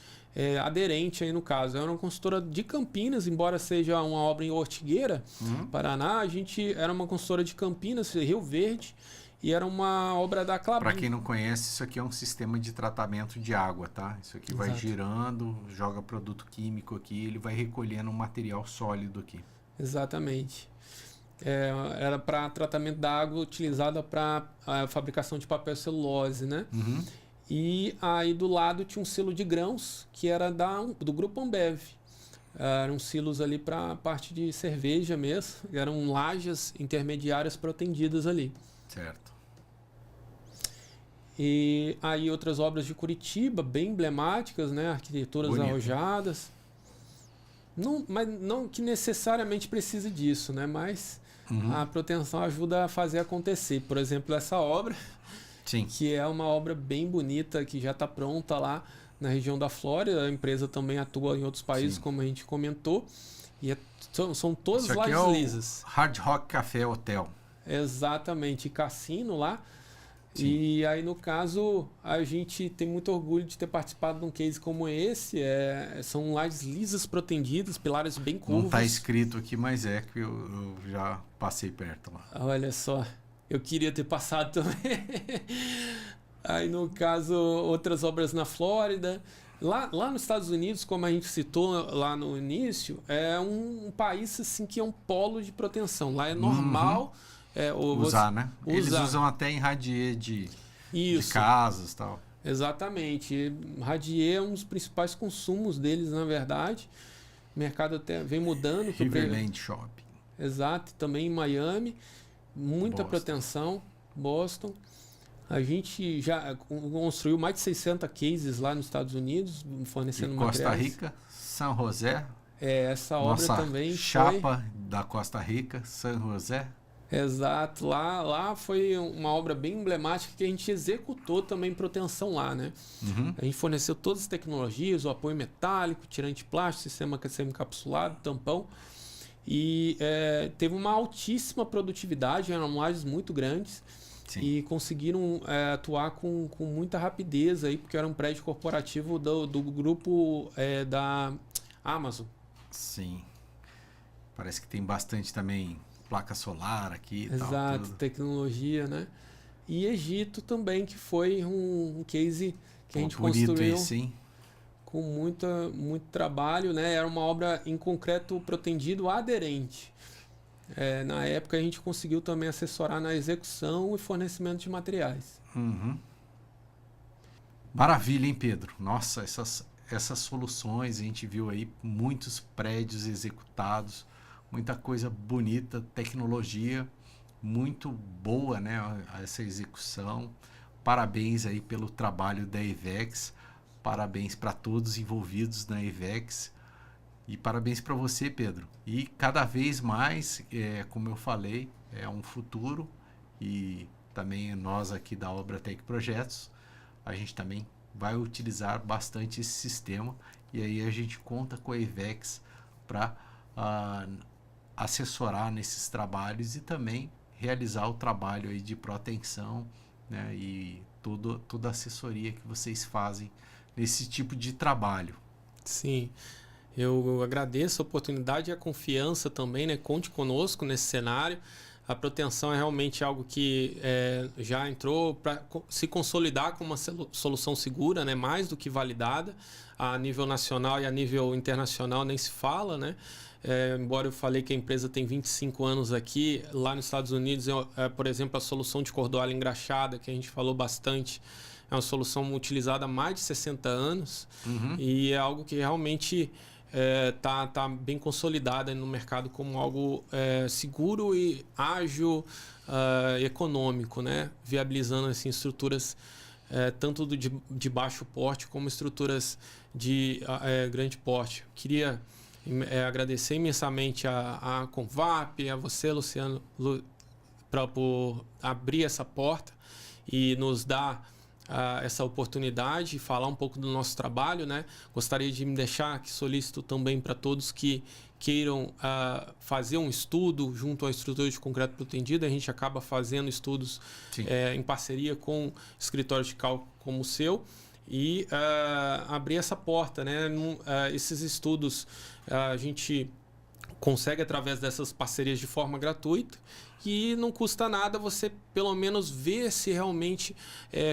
aderente aí no caso. Era uma consultora de Campinas, embora seja uma obra em Ortigueira, Paraná. A gente era uma consultora de Campinas, Rio Verde, e era uma obra da Clabin. Para quem não conhece, isso aqui é um sistema de tratamento de água, tá? Isso aqui vai girando, joga produto químico aqui, ele vai recolhendo um material sólido aqui. Exatamente. Era para tratamento da água utilizada para a fabricação de papel celulose, né? E aí do lado tinha um silo de grãos, que era do Grupo Ambev. Eram silos ali para a parte de cerveja mesmo. Eram lajes intermediárias protendidas ali. Certo. E aí outras obras de Curitiba, bem emblemáticas, né? Arquiteturas arrojadas. Mas não que necessariamente precise disso, né? Mas a proteção ajuda a fazer acontecer. Por exemplo, essa obra, que é uma obra bem bonita, que já está pronta lá na região da Flórida. A empresa também atua em outros países, como a gente comentou. E são todas lajes lisas. Hard Rock Café Hotel. Exatamente, cassino lá. E aí, no caso, a gente tem muito orgulho de ter participado de um case como esse. São lajes lisas protegidas, pilares bem curvos. Não está escrito aqui, mas que eu já passei perto lá. Olha só, eu queria ter passado também. Aí, no caso, outras obras na Flórida. Lá nos Estados Unidos, como a gente citou lá no início, é um país assim, que é um polo de proteção. Lá é normal... usar, né? Eles usam até em radier de casas e tal. Exatamente. Radier é um dos principais consumos deles, na verdade. O mercado até vem mudando. Riverland Shopping. Exato. Também em Miami. Muita proteção. Boston. A gente já construiu mais de 60 cases lá nos Estados Unidos, fornecendo materiais. Costa Rica, San José. Essa obra também chapa da Costa Rica, San José. Exato, lá foi uma obra bem emblemática que a gente executou também proteção lá, né? A gente forneceu todas as tecnologias, o apoio metálico, tirante plástico, sistema semi-encapsulado, tampão, e teve uma altíssima produtividade, eram lajes muito grandes. E conseguiram atuar com muita rapidez aí, porque era um prédio corporativo do grupo da Amazon. Sim, parece que tem bastante também placa solar aqui. Exato, tecnologia, né? E Egito também, que foi um case que a gente construiu com muito trabalho, né? Era uma obra em concreto protendido aderente. Na época a gente conseguiu também assessorar na execução e fornecimento de materiais. Maravilha, hein, Pedro? Nossa, essas soluções, a gente viu aí muitos prédios executados, muita coisa bonita, tecnologia muito boa, né? Essa execução. Parabéns aí pelo trabalho da Ivex, parabéns para todos envolvidos na Ivex e parabéns para você, Pedro. E cada vez mais, como eu falei, é um futuro e também nós aqui da Obra Tech Projetos, a gente também vai utilizar bastante esse sistema e aí a gente conta com a Ivex para assessorar nesses trabalhos e também realizar o trabalho aí de proteção, né, e toda a assessoria que vocês fazem nesse tipo de trabalho. Sim, eu agradeço a oportunidade e a confiança também, né? Conte conosco nesse cenário. A proteção é realmente algo que já entrou para se consolidar como uma solução segura, né? Mais do que validada. A nível nacional e a nível internacional nem se fala, né? Embora eu falei que a empresa tem 25 anos aqui, lá nos Estados Unidos, por exemplo, a solução de cordoalha engraxada, que a gente falou bastante, é uma solução utilizada há mais de 60 anos e é algo que realmente tá bem consolidada no mercado como algo seguro e ágil e econômico, né? Viabilizando assim, estruturas tanto de baixo porte como estruturas de grande porte. Queria agradecer imensamente a Convap, a você, Luciano, por abrir essa porta e nos dar essa oportunidade e falar um pouco do nosso trabalho, né? Gostaria de me deixar aqui solícito também para todos que queiram fazer um estudo junto à estrutura de concreto protendido. A gente acaba fazendo estudos em parceria com escritórios de cálculo como o seu e abrir essa porta, né? Esses estudos a gente consegue através dessas parcerias de forma gratuita e não custa nada você pelo menos ver se realmente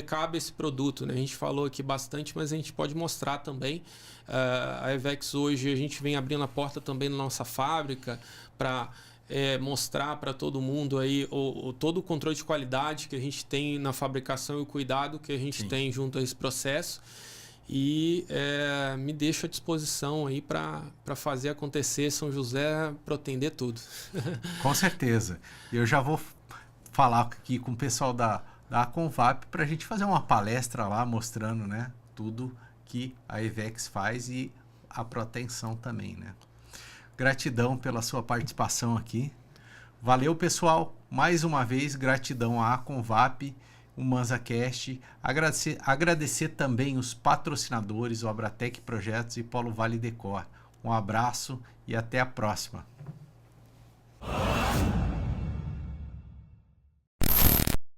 cabe esse produto, né? A gente falou aqui bastante, mas a gente pode mostrar também. A EVEX hoje a gente vem abrindo a porta também na nossa fábrica para mostrar para todo mundo aí todo o controle de qualidade que a gente tem na fabricação e o cuidado que a gente tem junto a esse processo. E me deixo à disposição aí para fazer acontecer São José, protender tudo. Com certeza. Eu já vou falar aqui com o pessoal da Convap para a gente fazer uma palestra lá mostrando, né, tudo que a EVEX faz e a proteção também, né? Gratidão pela sua participação aqui. Valeu, pessoal. Mais uma vez, gratidão à Convap, o ManzaCast, agradecer também os patrocinadores, o Abratec Projetos e Polo Vale Decor. Um abraço e até a próxima.